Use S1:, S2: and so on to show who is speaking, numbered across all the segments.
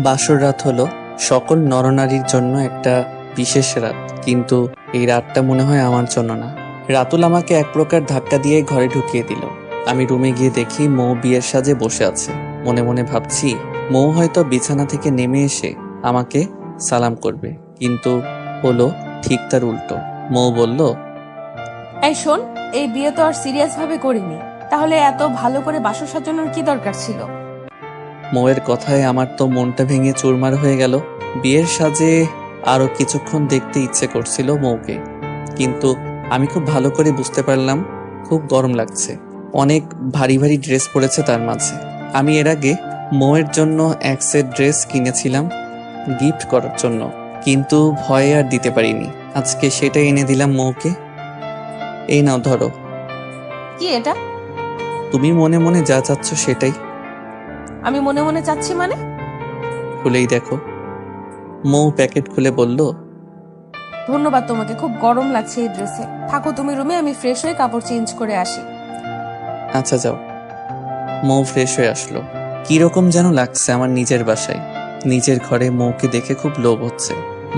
S1: বাসর রাত হলো সকল নরনারীর জন্য একটা বিশেষ রাত, কিন্তু এই রাতটা মনে হয় আমার জন্য না। রাতুল আমাকে এক প্রকার ধাক্কা দিয়ে ঘরে ঢুকিয়ে দিল। আমি রুমে গিয়ে দেখি মৌ বিয়ের সাজে বসে আছে। মনে মনে ভাবছি মৌ হয়তো বিছানা থেকে নেমে এসে আমাকে সালাম করবে, কিন্তু হলো ঠিক তার উল্টো। মৌ বলল,
S2: এই শোন, এই বিয়ে তো আর সিরিয়াস ভাবে করিনি, তাহলে এত ভালো করে বাসর সাজানোর কি দরকার ছিল?
S1: মৌয়ের কথায় আমার তো মনটা ভেঙে চুরমার হয়ে গেল। বিয়ের সাজে আরো কিছুক্ষণ দেখতে ইচ্ছে করছিল মৌকে, কিন্তু আমি খুব ভালো করে বুঝতে পারলাম খুব গরম লাগছে। অনেক ভারী ভারী ড্রেস পরেছে তার মাঝে। আমি এর আগে মৌয়ের জন্য এক সেট ড্রেস কিনেছিলাম গিফট করার জন্য, কিন্তু ভয়ে আর দিতে পারিনি। আজকে সেটাই এনে দিলাম মৌকে। এই নাও ধরো।
S2: কি এটা?
S1: তুমি মনে মনে যা চাচ্ছ সেটাই।
S2: আমি মনে মনে চাচ্ছি মানে?
S1: খুলেই দেখো। মৌ প্যাকেট খুলে বলল,
S2: ধন্যবাদ তোমাকে, খুব গরম লাগছে এই ড্রেসে। থাকো তুমি রুমে, আমি ফ্রেশ হয়ে কাপড় চেঞ্জ করে আসি।
S1: আচ্ছা যাও। মৌ ফ্রেশ হয়ে আসলো। কিরকম যেন লাগছে আমার নিজের বাসায়। নিজের ঘরে মৌকে দেখে খুব লোভ হচ্ছে।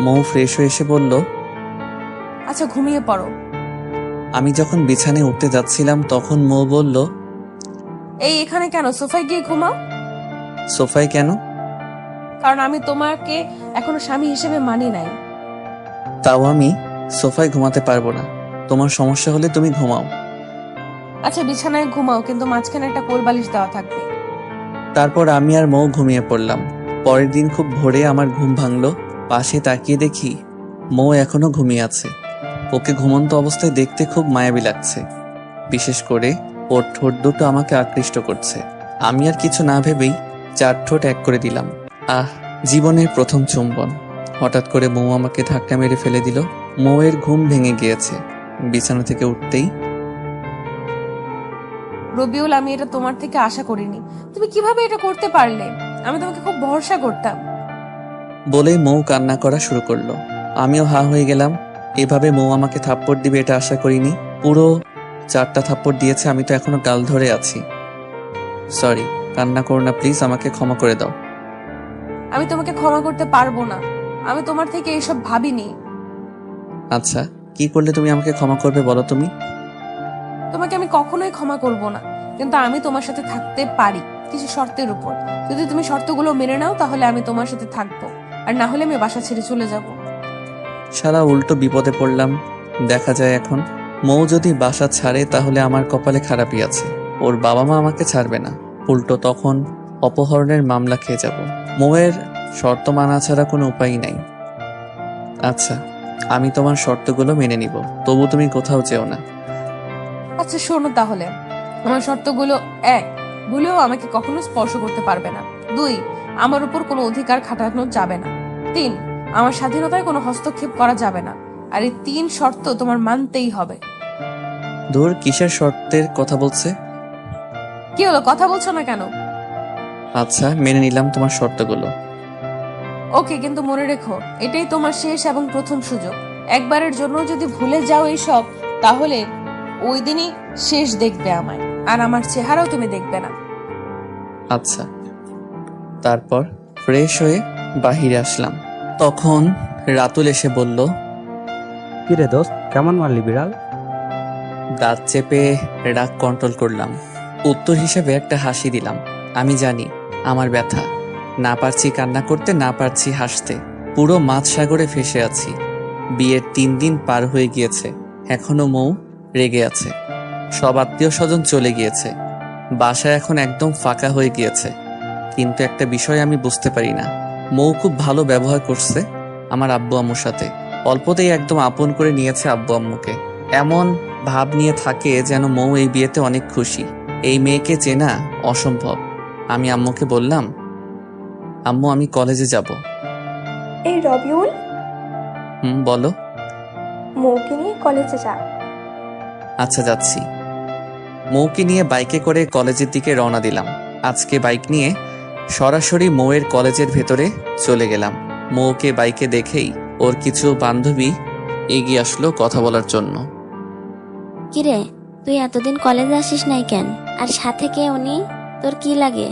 S1: মৌ ফ্রেশ হয়ে এসে বলল,
S2: আচ্ছা ঘুমিয়ে পড়ো।
S1: আমি যখন বিছানায় উঠতে যাচ্ছিলাম তখন মৌ বলল,
S2: এই এখানে কেন? সোফায় গিয়ে ঘুমাও।
S1: সোফায় কেন?
S2: কারণ আমি তোমাকে এখনো স্বামী হিসেবে মানি নাই।
S1: তাও আমি সোফায় ঘুমাতে পারবো না। তোমার সমস্যা হলে তুমি ঘুমাও।
S2: আচ্ছা বিছানায় ঘুমাও, কিন্তু মাঝখানে একটা কোল বালিশ দেওয়া থাকবে।
S1: তারপর আমি আর মৌ ঘুমিয়ে পড়লাম। পরের দিন খুব ভোরে আমার ঘুম ভাঙলো। পাশে তাকিয়ে দেখি মৌ এখনো ঘুমিয়ে আছে। ওকে ঘুমন্ত অবস্থায় দেখতে খুব মায়াবী লাগছে। বিশেষ করে ওর ঠোঁট দুটো আমাকে আকৃষ্ট করছে। আমি আর কিছু না ভেবেই 4 ঠোঁট এক করে দিলাম। আহ, জীবনের প্রথম চুম্বন। হঠাৎ করে মৌ আমাকে ধাক্কা মেরে ফেলে দিল। মৌয়ের ঘুম ভেঙে গিয়েছে। বিছানা থেকে উঠতেই,
S2: রবিউল, আমি এটা তোমার থেকে আশা করিনি। তুমি কিভাবে এটা করতে পারলে? আমি তোমাকে খুব ভরসা করতাম।
S1: বলেই মৌ কান্না করা শুরু করলো। আমিও হা হয়ে গেলাম। এভাবে মৌ আমাকে থাপ্পড় দিবে এটা আশা করিনি। পুরো 4টা থাপ্পড় দিয়েছে। আমি তো এখনো গাল ধরে আছি। সরি, কান্না করো না প্লিজ, আমাকে ক্ষমা করে দাও।
S2: আমি তোমাকে ক্ষমা করতে পারবো না। আমি তোমার থেকে এসব ভাবিনি।
S1: আচ্ছা, কি করলে তুমি আমাকে ক্ষমা করবে বলো তুমি?
S2: তোমাকে আমি কখনোই ক্ষমা করব না, কিন্তু আমি তোমার সাথে থাকতে পারি কিছু শর্তের উপর। যদি তুমি শর্তগুলো মেনে নাও তাহলে আমি তোমার সাথে থাকবো, আর না হলে আমি বাসা ছেড়ে চলে যাব।
S1: সারা উল্টো বিপদে পড়লাম। দেখা যায় এখন মৌ যদি বাসা ছাড়ে তাহলে আমার কপালে খারাপই আছে। ওর বাবা মা আমাকে ছাড়বে না, উল্টো তখন অপহরণের মামলা খেয়ে যাব। মৌয়ের শর্ত মানা ছাড়া কোনো উপায় নাই। আচ্ছা, আমি তোমার শর্তগুলো মেনে নিব, তবু তুমি কোথাও যেও না।
S2: আচ্ছা শোনো তাহলে, আমার শর্তগুলো: 1, ভুলেও আমাকে কখনো স্পর্শ করতে পারবে না। 2, আমার উপর কোনো অধিকার খাটানো যাবে না। 3, আমার স্বাধীনতায় কোনো হস্তক্ষেপ করা যাবে না। আর এই 3 শর্ত তোমার মানতেই হবে।
S1: দূর, কিসের শর্তের কথা বলছে?
S2: কি হলো, কথা বলছো না কেন?
S1: আচ্ছা, মেনে নিলাম তোমার শর্তগুলো।
S2: ওকে, কিন্তু মনে রেখো এটাই তোমার শেষ এবং প্রথম সুযোগ। একবারের জন্য যদি ভুলে যাও এইসব, তাহলে ওই দিনই শেষ দেখবে আমায়, আর আমার চেহারাও তুমি দেখবে না।
S1: আচ্ছা। তারপর ফ্রেশ হয়ে বাহিরে আসলাম। তখন রাতুল এসে বলল,
S3: কিরে দোস্ত, কেমন মারলি বিড়াল?
S1: দাঁত চেপে রাগ কন্ট্রোল করলাম। উত্তর হিসেবে একটা হাসি দিলাম। আমি জানি আমার ব্যথা। না পারছি কান্না করতে, না পারছি হাসতে। পুরো মাঝ সাগরে ফেসে আছি। বিয়ের 3 দিন পার হয়ে গিয়েছে, এখনো মৌ রেগে আছে। সব আত্মীয় স্বজন চলে গিয়েছে। বাসা এখন একদম ফাঁকা হয়ে গিয়েছে। কিন্তু একটা বিষয় আমি বুঝতে পারি না, মৌ খুব ভালো ব্যবহার করছে আমার আব্বু আম্মুর সাথে। অল্পতেই একদম আপন করে নিয়েছে আব্বু আম্মুকে। এমন ভাব নিয়ে থাকে যেন মৌ এই বিয়েতে অনেক খুশি। এই মেয়েকে চেনা অসম্ভব। আমি আম্মুকে বললাম, আম্মু আমি কলেজে যাব।
S4: এই রবিউল,
S1: বলো।
S4: মৌকে নিয়ে কলেজে যা।
S1: আচ্ছা যাচ্ছি। মৌকে নিয়ে বাইকে করে কলেজের দিকে রওনা দিলাম। আজকে বাইক নিয়ে সরাসরি মৌয়ের কলেজের ভেতরে চলে গেলাম। মৌকে বাইকে দেখেই ওর কিছু বান্ধবী এগিয়ে আসলো কথা বলার জন্য।
S5: কিরে, তুই এতদিন কলেজে আসিস নাই কেন? আর সাথে কে উনি? তোর কি লাগে?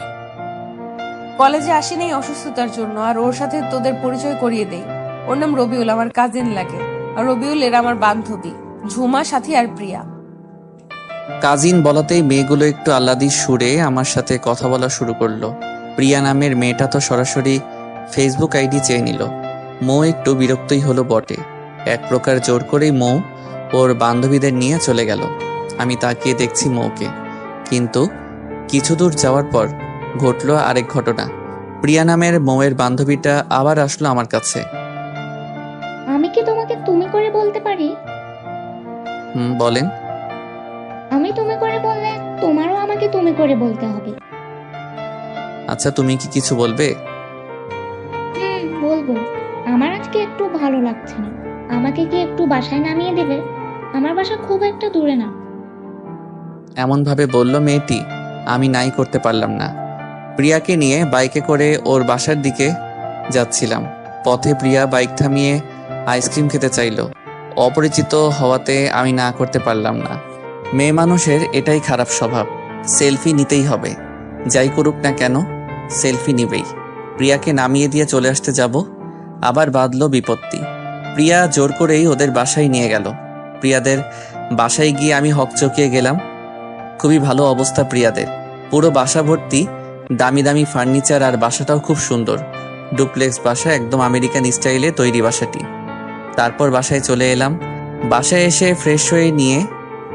S2: কলেজে আসিনি অসুস্থতার জন্য, আর ওর সাথে তোদের পরিচয় করিয়ে দেই। ওর নাম রবিউল, আমার কাজিন লাগে। আর রবিউল এর আমার বান্ধবী ঝুমা, সাথী আর প্রিয়া।
S1: কাজিন বলাতেই মেয়েগুলো একটু আহ্লাদি সুরে আমার সাথে কথা বলা শুরু করলো। প্রিয়া নামের মেয়েটা তো সরাসরি ফেসবুক আইডি চেয়ে নিল। মৌ একটু বিরক্তই হলো বটে। এক প্রকার জোর করেই মৌ ওর বান্ধবীদের নিয়ে চলে গেল। আমি তাকিয়ে দেখছি মৌকে, কিন্তু কিছু দূর যাওয়ার পর ঘটলো আরেক ঘটনা। প্রিয়া নামের মৌয়ের বান্ধবীটা আবার আসলো আমার কাছে।
S6: আমি কি তোমাকে তুমি করে বলতে পারি?
S1: বলেন।
S6: আমি তুমি করে বললে তোমারও আমাকে তুমি করে বলতে হবে।
S1: আচ্ছা, তুমি কি কিছু বলবে?
S6: বলবো। আমার আজকে একটু ভালো লাগছে না। আমাকে কি একটু বাসায় নামিয়ে দেবে? আমার বাসা খুব একটা দূরে না।
S1: এমন ভাবে বলল মেয়েটি, আমি নাই করতে পারলাম না। প্রিয়াকে নিয়ে বাইকে করে ওর বাসার দিকে যাচ্ছিলাম। পথে প্রিয়া বাইক থামিয়ে আইসক্রিম খেতে চাইলো। অপরিচিত হওয়াতে আমি না করতে পারলাম না। মেয়ে মানুষের এটাই খারাপ স্বভাব, সেলফি নিতেই হবে। যাই করুক না কেন, সেলফি নিবেই। প্রিয়াকে নামিয়ে দিয়ে চলে আসতে যাব, আবার বাঁধলো বিপত্তি। প্রিয়া জোর করেই ওদের বাসায় নিয়ে গেল। প্রিয়াদের বাসায় গিয়ে আমি হকচকিয়ে গেলাম। খুবই ভালো অবস্থা প্রিয়াদের। পুরো বাসা ভর্তি দামি দামি ফার্নিচার, আর বাসাটাও খুব সুন্দর। ডুপ্লেক্স বাসা, একদম আমেরিকান স্টাইলে তৈরি বাসাটি। তারপর বাসায় চলে এলাম। বাসায় এসে ফ্রেশ হয়ে নিয়ে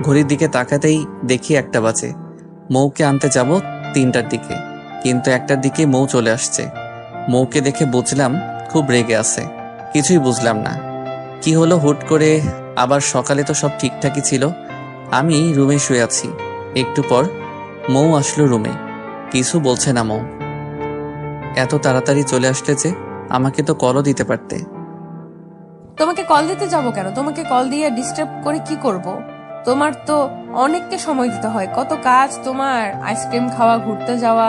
S1: ঘড়ির দিকে তাকাতেই দেখি 1টা বাজে। মৌকে আনতে যাব 3টার দিকে, কিন্তু 1টার দিকে মৌ চলে আসছে। মৌকে দেখে বুঝলাম খুব রেগে আছে। কিছুই বুঝলাম না কি হলো হুট করে। আবার সকালে তো সব ঠিকঠাকই ছিল। আমি রুমে শুয়ে আছি। একটু পর মৌ আসলো রুমে। কিছু বলছে না মৌ। এত তাড়াতাড়ি চলে আসলে যে, আমাকে তো কলও দিতে পারতে।
S2: তোমাকে কল দিতে যাব কেন? তোমাকে কল দিয়ে ডিস্টার্ব করে কি করব? তোমার তো অনেককে সময় দিতে হয়, কত কাজ তোমার, আইসক্রিম খাওয়া, ঘুরতে যাওয়া।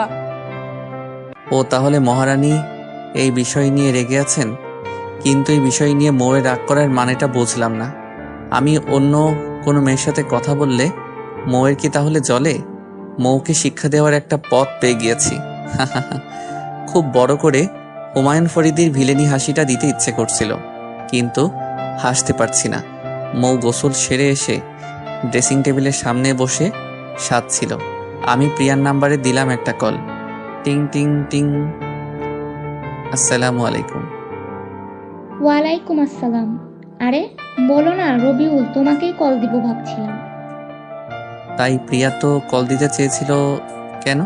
S1: ও তাহলে মহারানী এই বিষয় নিয়ে রেগে আছেন? কিন্তু এই বিষয় নিয়ে মৌয়ের রাগ করার মানেটা বুঝলাম না। আমি অন্য কোনো মেয়ের সাথে কথা বললে মৌয়ের কি তাহলে জ্বলে? মৌকে শিক্ষা দেওয়ার একটা পথ পেয়ে গিয়েছি। খুব বড় করে হুমায়ুন ফরিদির ভিলেনি হাসিটা দিতে ইচ্ছে করছিল, কিন্তু হাসতে পারছি না। মৌ গোসল সেরে এসে ড্রেসিং টেবিলের সামনে বসে সাজছিল। আমি প্রিয়ার নাম্বারে দিলাম একটা কল। টিং টিং টিং। আসসালামু আলাইকুম।
S6: ওয়ালাইকুম আসসালাম। আরে বলো না রবিউল, তোমাকেই কল দিব ভাবছিলাম।
S1: তাই প্রিয়া তো কল দিতে চেয়েছিল কেন?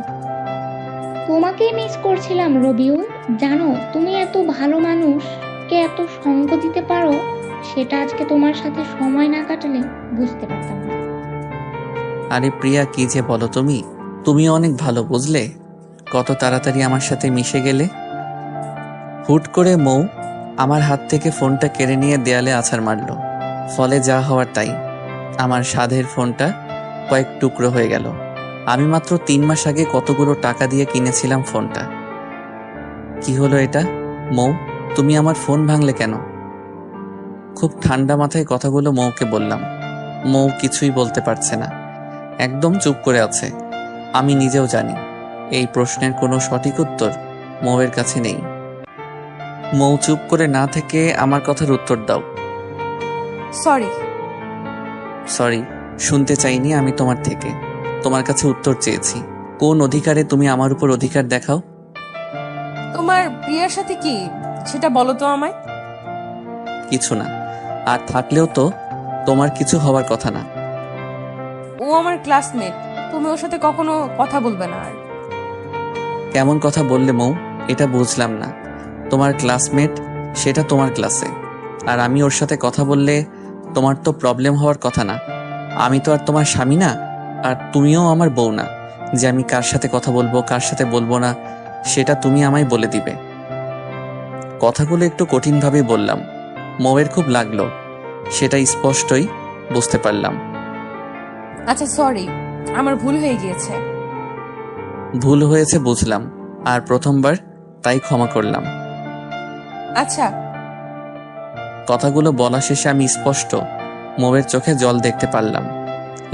S6: তোমাকেই মিস করছিলাম রবিউল। জানো তুমি এত ভালো মানুষকে এত সঙ্গ দিতে পারো, সেটা আজকে তোমার সাথে সময় না কাটালে বুঝতে পারতাম না।
S1: আরে প্রিয়া, কি যে বলো তুমি। তুমিও অনেক ভালো, বুঝলে? কত তাড়াতাড়ি আমার সাথে মিশে গেলে। হুট করে মৌ আমার হাত থেকে ফোনটা কেড়ে নিয়ে দেয়ালে আছাড় মারল। ফলে যা হওয়ার তাই। আমার সাধের ফোনটা কয়েক টুকরো হয়ে গেল। আমি মাত্র 3 মাস আগে কতগুলো টাকা দিয়ে কিনেছিলাম ফোনটা। কি হলো এটা? মৌ, তুমি আমার ফোন ভাঙলে কেন? খুব ঠান্ডা মাথায় কথাগুলো মৌকে বললাম। মৌ কিছুই বলতে পারছে না, একদম চুপ করে আছে। আমি নিজেও জানি এই প্রশ্নের কোনো সঠিক উত্তর মৌয়ের কাছে নেই। মৌ চুপ করে না থেকে আমার কথার উত্তর দাও।
S2: সরি।
S1: সরি শুনতে চাইনি আমি তোমার থেকে। তোমার কাছে উত্তর চেয়েছি। কোন অধিকারে তুমি আমার উপর অধিকার দেখাও?
S2: তোমার প্রিয়ার সাথে কি, সেটা বলো তো আমায়।
S1: কিছু না, আর থাকলেও তো তোমার কিছু হওয়ার কথা না।
S2: ও আমার ক্লাসমেট, তুমি ওর সাথে কখনো কথা বলবে না। আর
S1: কেমন কথা বললে মৌ? এটা বুঝলাম না। তোমার ক্লাসমেট, সেটা তোমার ক্লাসে, আর আমি ওর সাথে কথা বললে তোমার তো প্রবলেম হওয়ার কথা না। আমি তো আর তোমার স্বামী না, আর তুমিও আমার বউ না যে আমি কার সাথে কথা বলবো কার সাথে বলবো না সেটা তুমি আমায় বলে দিবে। কথাগুলো একটু কঠিনভাবে বললাম। মৌয়ের খুব লাগলো, সেটা স্পষ্টই বুঝতে পারলাম।
S2: আচ্ছা সরি, আমার ভুল হয়ে গিয়েছে।
S1: ভুল হয়েছে বুঝলাম, আর প্রথমবার তাই ক্ষমা করলাম।
S2: আচ্ছা।
S1: কথাগুলো বলা শেষে আমি স্পষ্ট মৌয়ের চোখে জল দেখতে পারলাম।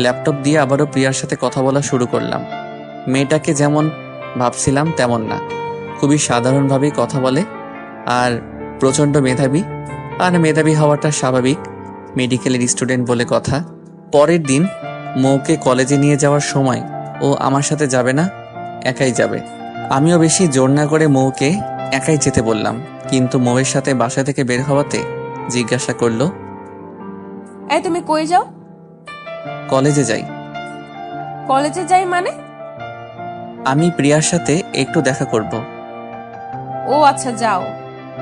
S1: ল্যাপটপ দিয়ে আবারও প্রিয়ার সাথে কথা বলা শুরু করলাম। মেয়েটাকে যেমন ভাবছিলাম তেমন না, খুবই সাধারণভাবেই কথা বলে আর প্রচণ্ড মেধাবী। আর মেধাবী হওয়াটা স্বাভাবিক, মেডিকেলের স্টুডেন্ট বলে কথা। পরের দিন মৌকে কলেজে নিয়ে যাওয়ার সময় ও আমার সাথে যাবে না, একাই যাবে। আমিও বেশি জোর না করে মৌকে একাই যেতে বললাম, কিন্তু মৌয়ের সাথে বাসা থেকে বের হওয়াতে জিজ্ঞাসা করলো,
S2: এই তুমি কই যাও?
S1: কলেজে যাই।
S2: কলেজে যাই মানে?
S1: আমি প্রিয়ার সাথে একটু দেখা করব।
S2: ও আচ্ছা, যাও।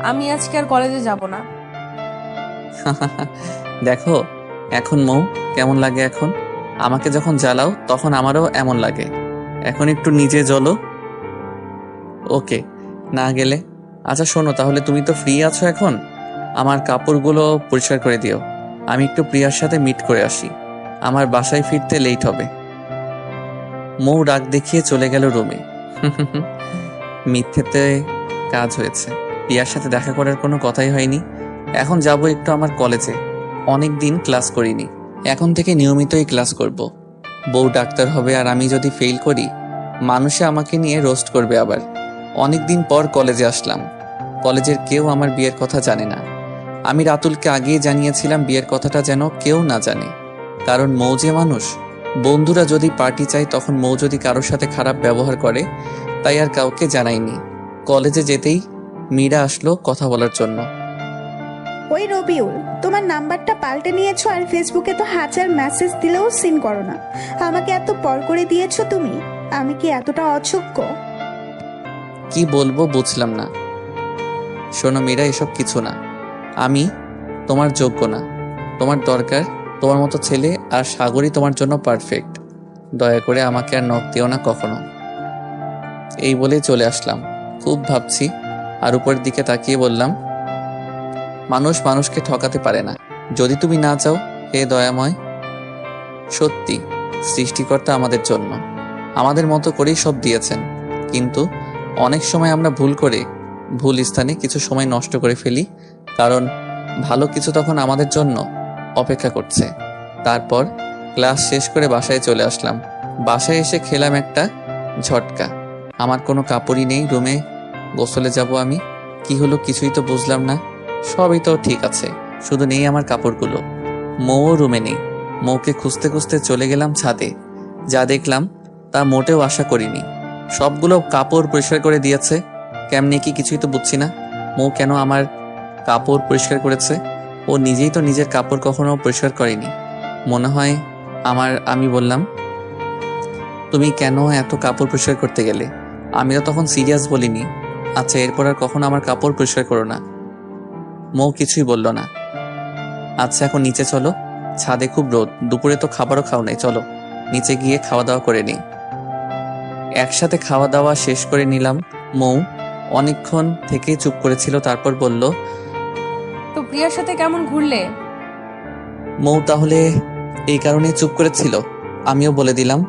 S2: আমি আজকে আর কলেজে যাব না।
S1: দেখো এখন মৌ কেমন লাগে। এখন আমাকে যখন জ্বালাও তখন আমারও এমন লাগে। এখন একটু নিজে জ্বলো। ওকে, না গেলে? আচ্ছা শোনো, তাহলে তুমি তো ফ্রি আছো এখন, আমার কাপড়গুলো পরিষ্কার করে দিও। আমি একটু প্রিয়ার সাথে মিট করে আসি, আমার বাসায় ফিরতে লেট হবে। মৌ রাগ দেখিয়ে চলে গেল রুমে। মিথ্যেতে কাজ হয়েছে, প্রিয়ার সাথে দেখা করার কোনো কথাই হয়নি। এখন যাব একটু আমার কলেজে, অনেক দিন ক্লাস করিনি, এখন থেকে নিয়মিতই ক্লাস করব। বউ ডাক্তার হবে আর আমি যদি ফেল করি, মানুষে আমাকে নিয়ে রোস্ট করবে আবার। অনেক দিন পর কলেজে আসলাম, কলেজের কেউ আমার বিয়ের কথা জানে না। আমি রাতুলকে আগেই জানিয়েছিলাম বিয়ের কথাটা যেন কেউ না জানে, কারণ মৌ যে মানুষ। বন্ধুরা যদি পার্টি চায় তখন মৌ যদি কারোর সাথে খারাপ ব্যবহার করে, তাই আর কাউকে জানাইনি। কলেজে যেতেই মীরা আসলো কথা বলার জন্য।
S7: ওই রবিউল, তোমার নাম্বারটা পাল্টে নিয়েছো আর ফেসবুকে তো হাজার মেসেজ দিলেও সিন করো না। আমাকে এত পর করে দিয়েছো তুমি, আমি কি এতটা অযোগ্য?
S1: কি বলবো বুঝলাম না। শোনো মীরা, এসব কিছু না, আমি তোমার যোগ্য না। তোমার দরকার তোমার মতো ছেলে, আর সাগরই তোমার জন্য পারফেক্ট। দয়া করে আমাকে আর নখ দিও না কখনো। এই বলেই চলে আসলাম। খুব ভাবছি আর উপরের দিকে তাকিয়ে বললাম, মানুষ মানুষকে ঠকাতে পারে না। যদি তুমি না চাও, হে দয়াময়। সত্যি সৃষ্টিকর্তা আমাদের জন্য আমাদের মতো করেই সব দিয়েছেন, কিন্তু অনেক সময় আমরা ভুল করে ভুল স্থানে কিছু সময় নষ্ট করে ফেলি, কারণ ভালো কিছু তখন আমাদের জন্য অপেক্ষা করছে। তারপর ক্লাস শেষ করে বাসায় চলে আসলাম। বাসায় এসে খেলাম একটা ঝটকা। আমার কোনো কাপড়ই নেই রুমে, গোসলে যাব আমি। কি হলো কিছুই তো বুঝলাম না। সবই তো ঠিক আছে, শুধু নেই আমার কাপড়গুলো। মৌও রুমে নেই। মৌকে খুঁজতে খুঁজতে চলে গেলাম ছাদে। যা দেখলাম তা মোটেও আশা করিনি। সবগুলো কাপড় পরিষ্কার করে দিয়েছে। কেমনে কি কিছুই তো বুঝছি না। মৌ কেন আমার কাপড় পরিষ্কার করেছে? ও নিজেই তো নিজের কাপড় কখনো পরিষ্কার করেনি মনে হয়। আমি বললাম, তুমি কেন এত কাপড় পরিষ্কার করতে গেলে? আমি তো তখন সিরিয়াস বলিনি। আচ্ছা এরপর আর কখনো আমার কাপড় পরিষ্কার করো না। মৌ কিছুই বলল না। আচ্ছা এখন নিচে চলো, ছাদে খুব রোদ, দুপুরে তো খাবারও খাও নাই, চলো নিচে গিয়ে খাওয়া দাওয়া করে নিই। একসাথে খাওয়া দাওয়া শেষ করে নিলাম। মৌ অনেকক্ষণ থেকে চুপ করেছিল, তারপর বলল,
S2: তো প্রিয়ার সাথে কেমন ঘুরলে?
S1: মৌ তাহলে এই কারণে চুপ করেছিল? আমিও বলে দিলাম,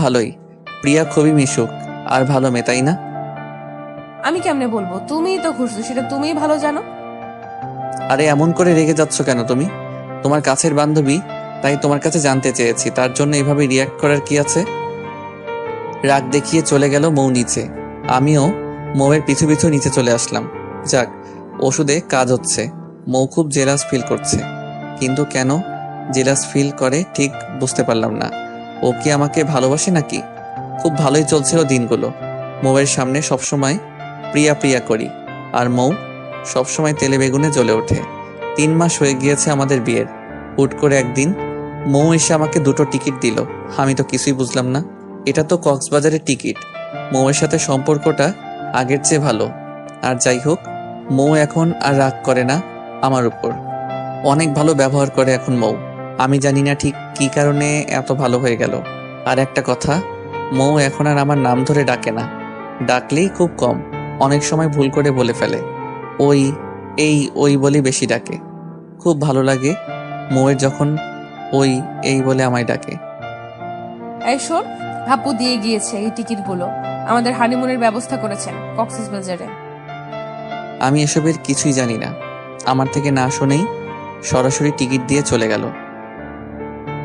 S1: ভালোই। প্রিয়া খুবই মিশুক আর ভালো মেয়ে, তাই না?
S2: আমি কেমনে বলবো? তুমিই তো ঘুরছো, সেটা তুমিই ভালো জানো।
S1: আরে এমন করে রেগে যাচ্ছ কেন তুমি? তোমার কাছের বান্ধবী, তাই তোমার কাছে জানতে চেয়েছি, তার জন্য এভাবে রিয়াক্ট করার কি আছে? রাগ দেখিয়ে চলে গেল মৌ নিচে। আমিও মৌয়ের পিছু পিছু নিচে চলে আসলাম। যাক, ওষুধে কাজ হচ্ছে। মৌ খুব জেলাস ফিল করছে, কিন্তু কেন জেলাস ফিল করে ঠিক বুঝতে পারলাম না। ও কি আমাকে ভালোবাসে নাকি? খুব ভালোই চলছিল দিনগুলো। মৌয়ের সামনে সবসময় প্রিয়া প্রিয়া করি, আর মৌ সবসময় তেলে বেগুনে জ্বলে ওঠে। 3 মাস হয়ে গিয়েছে আমাদের বিয়ের। হুট করে একদিন মৌ এসে আমাকে 2টো টিকিট দিল। আমি তো কিছুই বুঝলাম না। এটা তো কক্সবাজারের টিকিট। মৌয়ের সাথে সম্পর্কটা আগের চেয়ে ভালো। আর যাই হোক, মৌ এখন আর রাগ করে না আমার উপর, অনেক ভালো ব্যবহার করে এখন মৌ। আমি জানি না ঠিক কী কারণে এত ভালো হয়ে গেল। আর একটা কথা, মৌ এখন আর আমার নাম ধরে ডাকে না, ডাকলেই খুব কম, অনেক সময় ভুল করে বলে ফেলে। ওই বলে বেশি ডাকে। খুব ভালো লাগে মৌয়ের যখন এই বলে আমায় ডাকে।
S2: এই শোন, হাপু দিয়ে গিয়েছে এই টিকিটগুলো, আমাদের হানিমুনের ব্যবস্থা করেছেন কক্সবাজারে।
S1: আমি এসবের কিছুই জানি না। আমার থেকে না শুনেই সরাসরি টিকিট দিয়ে চলে গেল।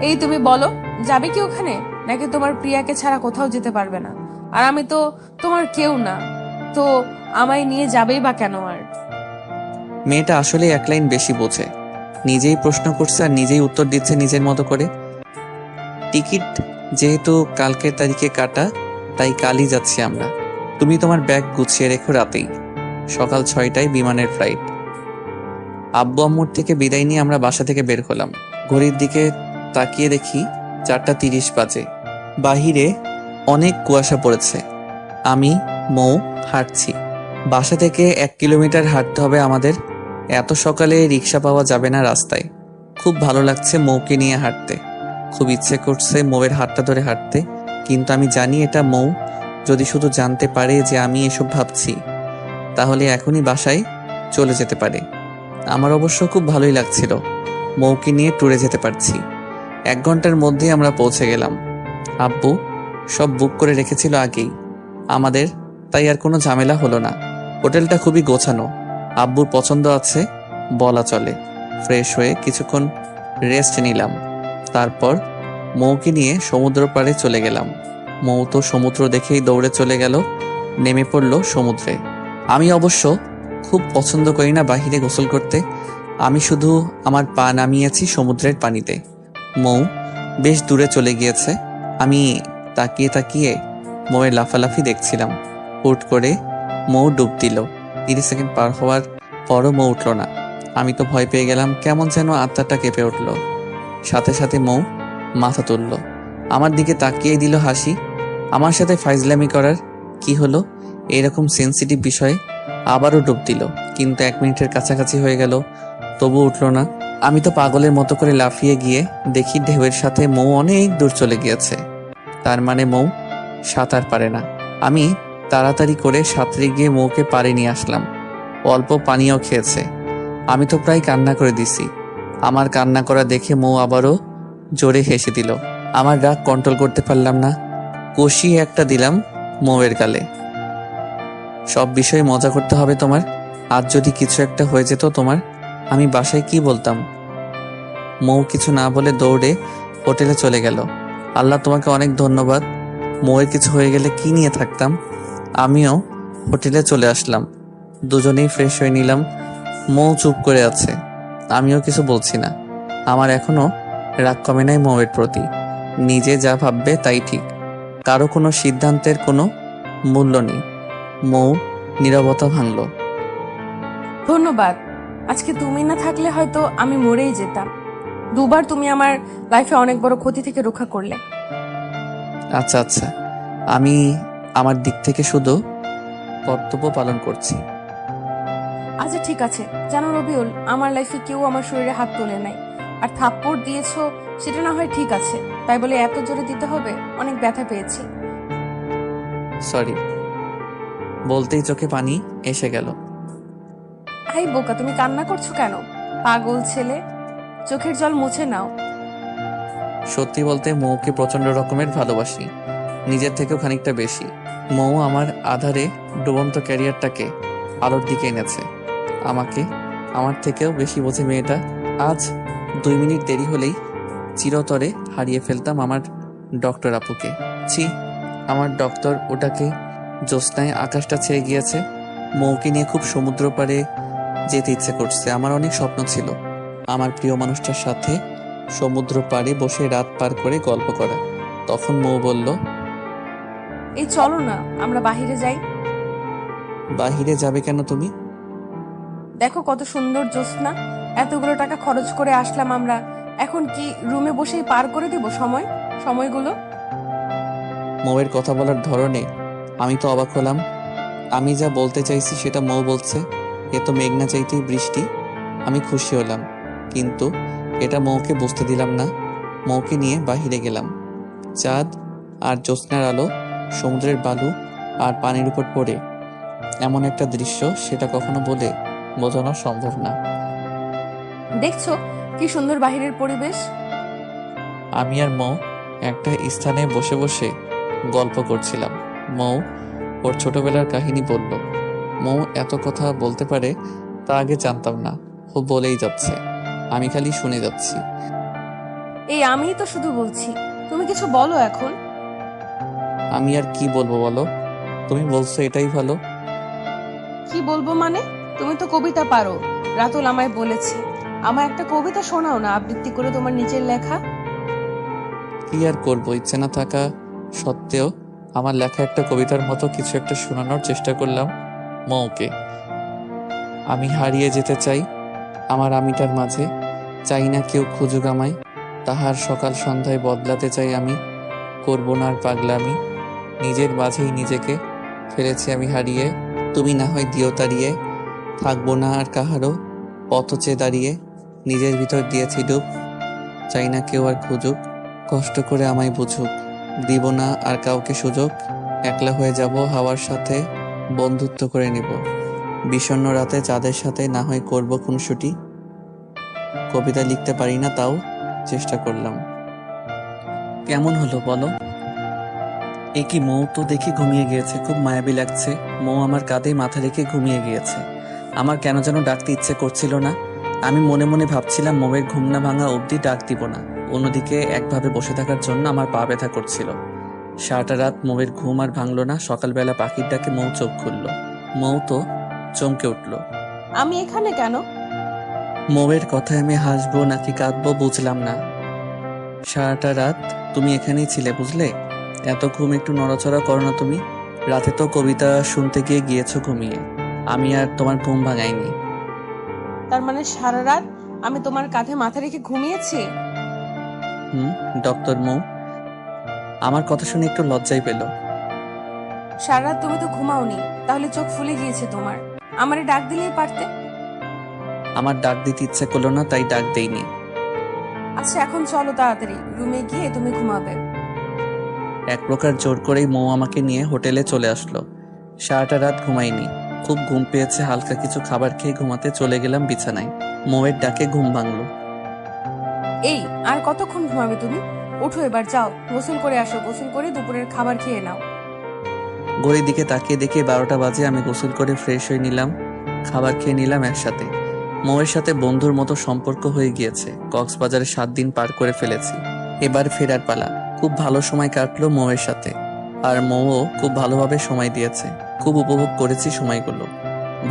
S2: এই তুমি বলো, যাবে কি ওখানে, নাকি তোমার প্রিয়াকে ছাড়া কোথাও যেতে পারবে না? আর আমি তো তোমার কেউ না, তো আমায় নিয়ে যাবেই বা কেন আর?
S1: মেয়েটা আসলে এক লাইন বেশি বোঝে। নিজেই প্রশ্ন করছে আর নিজেই উত্তর দিচ্ছে নিজের মতো করে। টিকিট যেহেতু কালকের তারিখে কাটা, তাই কালই যাচ্ছি আমরা। তুমি তোমার ব্যাগ গুছিয়ে রেখো, রাতেই সকাল 6টায় বিমানের ফ্লাইট। আব্বু আম্মুর থেকে বিদায় নিয়ে আমরা বাসা থেকে বের হলাম। ঘড়ির দিকে তাকিয়ে দেখি 4:30 বাজে। বাহিরে অনেক কুয়াশা পড়েছে। আমি মৌ হাঁটছি। বাসা থেকে 1 কিলোমিটার হাঁটতে হবে আমাদের। এত সকালে রিক্সা পাওয়া যাবে না রাস্তায়। খুব ভালো লাগছে মৌকে নিয়ে হাঁটতে। খুব ইচ্ছে করছে মৌয়ের হাতটা ধরে হাঁটতে, কিন্তু আমি জানি এটা মৌ যদি শুধু জানতে পারে যে আমি এসব ভাবছি, তাহলে এখনই বাসায় চলে যেতে পারে। আমার অবশ্য খুব ভালোই লাগছিল মৌকে নিয়ে ট্যুরে যেতে পারছি। 1 ঘন্টার মধ্যেই আমরা পৌঁছে গেলাম। আব্বু সব বুক করে রেখেছিল আগেই আমাদের, তাই আর কোনো ঝামেলা হলো না। হোটেলটা খুবই গোছানো, আব্বুর পছন্দ আছে বলা চলে। ফ্রেশ হয়ে কিছুক্ষণ রেস্ট নিলাম, তারপর মৌকে নিয়ে সমুদ্র পাড়ে চলে গেলাম। মৌ তো সমুদ্র দেখেই দৌড়ে চলে গেল, নেমে পড়ল সমুদ্রে। আমি অবশ্য খুব পছন্দ করি না বাহিরে গোসল করতে। আমি শুধু আমার পা নামিয়েছি সমুদ্রের পানিতে। মৌ বেশ দূরে চলে গিয়েছে। আমি তাকিয়ে তাকিয়ে মৌয়ের লাফালাফি দেখছিলাম। হুট করে মৌ ডুব দিল। 30 সেকেন্ড পার হওয়ার পরও মৌ উঠল না। আমি তো ভয় পেয়ে গেলাম, কেমন যেন আত্মাটা কেঁপে উঠল। সাথে সাথে মৌ মাথা তুলল, আমার দিকে তাকিয়ে দিল হাসি। আমার সাথে ফাইজলামি করার কি হলো এরকম সেন্সিটিভ বিষয়ে? আবারও ডুব দিল, কিন্তু 1 মিনিটের কাছাকাছি হয়ে গেল, তবু উঠল না। আমি তো পাগলের মতো করে লাফিয়ে গিয়ে দেখি ঢেউয়ের সাথে মৌ অনেক দূর চলে গিয়েছে। তার মানে মৌ সাঁতার পারে না। আমি তাড়াতাড়ি করে সাঁতরে গিয়ে মৌকে পাড়ে নিয়ে আসলাম। অল্প পানিও খেয়েছে। আমি তো প্রায় কান্না করে দিছি। আমার কান্না করা দেখে মৌ আবারও জোরে হেসে দিল। আমার রাগ কন্ট্রোল করতে পারলাম না, কষিয়ে একটা দিলাম মৌয়ের গালে। সব বিষয়ে মজা করতে হবে তোমার। আজ যদি কিছু একটা হয়ে যেত তোমার, আমি বাসায় কি বলতাম? মৌ কিছু না বলে দৌড়ে হোটেলে চলে গেল। আল্লাহ তোমাকে অনেক ধন্যবাদ। মৌয়ের কিছু হয়ে গেলে কি নিয়ে থাকতাম। আমিও হোটেলে চলে আসলাম। দুজনেই ফ্রেশ হয়ে নিলাম। মৌ চুপ করে আছে, আমিও কিছু বলছি না। আমার এখনো রাগ কমে নাই মৌয়ের প্রতি। নিজে যা ভাববে তাই ঠিক, কারো কোনো সিদ্ধান্তের কোনো মূল্য নেই। মৌ নীরবতা ভাঙল।
S2: ধন্যবাদ। আজকে তুমি না থাকলে হয়তো আমি মরেই যেতাম। দুবার তুমি আমার লাইফে অনেক বড় ক্ষতি থেকে রক্ষা করলে।
S1: আচ্ছা আচ্ছা, আমি আমার দিক থেকে শুধু কর্তব্য পালন করছি।
S2: আচ্ছা ঠিক আছে। জানো রবিউল, আমার লাইফে কেউ আমার শরীরে হাত তোলে নাই। আর থাপ্পড় দিয়েছো সেটা না হয় ঠিক আছে, তাই বলে এত জোরে দিতে হবে? অনেক ব্যথা পেয়েছি।
S1: সরি বলতেই চোখে পানি এসে গেল।
S2: হাই বোকা, তুমি কান্না করছো কেন? পাগল ছেলে, চোখের জল মুছে নাও।
S1: সত্যি বলতে মৌকে প্রচন্ড রকমের ভালোবাসি, নিজের থেকেও খানিকটা বেশি। মৌ আমার আধারে ডুবন্ত ক্যারিয়ারটাকে আলোর দিকে এনেছে। আমাকে আমার থেকেও বেশি বোঝে মেয়েটা। আজ 2 মিনিট দেরি হলেই চিরতরে হারিয়ে ফেলতাম আমার ডক্টর আপুকে। ছি, আমার ডক্টর ওটাকে জ্যোৎস্নায় আকাশটা ছেড়ে গিয়েছে। মৌকে নিয়ে খুব সমুদ্র পাড়ে যেতে ইচ্ছে করছে। আমার অনেক স্বপ্ন ছিল আমার প্রিয় মানুষটার সাথে সমুদ্র পাড়ে বসে রাত পার করে গল্প করা। তখন মৌ বলল,
S2: এই চলো না আমরা বাহিরে যাই।
S1: বাহিরে যাবে কেন তুমি?
S2: দেখো কত সুন্দর জ্যোৎস্না, এতগুলো টাকা খরচ করে আসলাম আমরা, এখন কি রুমে বসেই পার করে দেব সময়গুলো?
S1: মৌয়ের কথা বলার ধরনে আমি তো অবাক হলাম। আমি যা বলতে চাইছি সেটা মৌ বলছে, এ তো মেঘনা চাইতেই বৃষ্টি। আমি খুশি হলাম, কিন্তু এটা মৌকে বুঝতে দিলাম না। মৌকে নিয়ে বাহিরে গেলাম। চাঁদ আর জ্যোৎস্নার আলো সমুদ্রের বালু আর পানির উপর পড়ে এমন একটা দৃশ্য, সেটা কখনো বলে বোঝানো সম্ভব না।
S2: দেখছো কি সুন্দর বাহিরের পরিবেশ।
S1: আমি আর মৌ একটা স্থানে বসে বসে গল্প করছিলাম। মৌ ওর ছোটবেলার কাহিনী বলল। মৌ এত কথা বলতে পারে তা আগে জানতাম না। ও বলেই যাচ্ছে, আমি খালি শুনে যাচ্ছি।
S2: এই আমিই তো শুধু বলছি, তুমি কিছু বলো। এখন
S1: আমি আর কি বলবো বলো? তুমি বলছো এটাই ভালো,
S2: কি বলবো মানে? তুমি তো কবিতা পারো, রাতুল আমায় বলেছে। আমায় একটা কবিতা শোনাও না, আবৃত্তি করে তোমার নিজের লেখা।
S1: কি আর করবো, ইচ্ছে না থাকা সত্ত্বেও আমার লেখা একটা কবিতার মতো কিছু একটা শোনানোর চেষ্টা করলাম মৌকে। আমি হারিয়ে যেতে চাই আমার আমিটার মাঝে, চাই না কেউ খুঁজুক আমায়, তাহার সকাল সন্ধ্যায় বদলাতে চাই আমি, করবো না আর পাগলামি, নিজের মাঝেই নিজেকে ফেলেছি আমি হারিয়ে, তুমি না হয় দিও তাড়িয়ে, থাকবো না আর কাহারও পথ চেয়ে দাঁড়িয়ে, নিজের ভিতর দিয়েছি ডুব, চাই না কেউ আর খুঁজুক, কষ্ট করে আমায় বুঝুক, দিব না আর কাউকে সুযোগ, একলা হয়ে যাব হাওয়ার সাথে বন্ধুত্ব করে নিব, বিষণ্ণ রাতে চাঁদের সাথে না হয় করব খুনসুটি, কবিতা লিখতে পারি না তাও চেষ্টা করলাম। কেমন হলো বলো? এ কি, মৌ তো দেখি ঘুমিয়ে গিয়েছে, খুব মায়াবী লাগছে। মৌ আমার কাঁধে মাথা রেখে ঘুমিয়ে গিয়েছে। আমার কেন যেন ডাকতে ইচ্ছে করছিল না। আমি মনে মনে ভাবছিলাম মৌয়ের ঘুম না ভাঙা অবধি ডাক দিব না। অন্যদিকে একভাবে বসে থাকার জন্য আমার পা ব্যথা করছিল। সারাটা রাত মৌয়ের ঘুম আর ভাঙলো না। সকালবেলা পাখির ডাকে মৌ চোখ খুলল। মৌ তো চমকে উঠল।
S2: আমি এখানে কেন?
S1: মৌয়ের কথায় আমি হাসবো নাকি কাঁদবো বুঝলাম না। সারাটা রাত তুমি এখানেই ছিলে বুঝলে। এত ঘুম একটু নড়াচড়া করো না তুমি। রাতে তো কবিতা শুনতে গিয়ে গিয়েছো ঘুমিয়ে, আমি আর তোমার ঘুম ভাঙাইনি।
S2: তার মানে সারা রাত আমি তোমার কাঁধে মাথা রেখে ঘুমিয়েছি?
S1: ডক্টর মৌ আমার কথা শুনে একটু লজ্জাই পেল।
S2: সারা রাত তুমি তো ঘুমাওনি, তাহলে চোখ ফুলে গিয়েছে তোমার। আমারে ডাক দিলেই পারতে।
S1: আমার ডাক দিতে ইচ্ছে করলো না, তাই ডাক দেইনি।
S2: আচ্ছা এখন চলো তাড়াতাড়ি, রুমে গিয়ে তুমি ঘুমাবে।
S1: এক প্রকার জোর করেই মৌ আমাকে নিয়ে হোটেলে চলে আসলো। সারাটা রাত ঘুমাইনি, খুব ঘুম পেয়েছে। হালকা কিছু খাবার খেয়ে ঘুমাতে চলে গেলাম বিছানায়। মৌয়ের ডাকে ঘুম ভাঙলো।
S2: এই আর কতক্ষণ ঘুমাবে তুমি? ওঠো এবার, যাও গোসল করে আসো, গোসল করে দুপুরের খাবার খেয়ে নাও।
S1: ঘড়ির দিকে তাকিয়ে দেখি 12টা বাজে। আমি গোসল করে ফ্রেশ হয়ে নিলাম, খাবার খেয়ে নিলাম একসাথে। মৌয়ের সাথে বন্ধুর মতো সম্পর্ক হয়ে গিয়েছে। কক্সবাজারে 7 দিন পার করে ফেলেছি, এবার ফেরার পালা। খুব ভালো সময় কাটলো মৌয়ের সাথে, আর মৌও খুব ভালোভাবে সময় দিয়েছে। খুব উপভোগ করেছি সময়গুলো।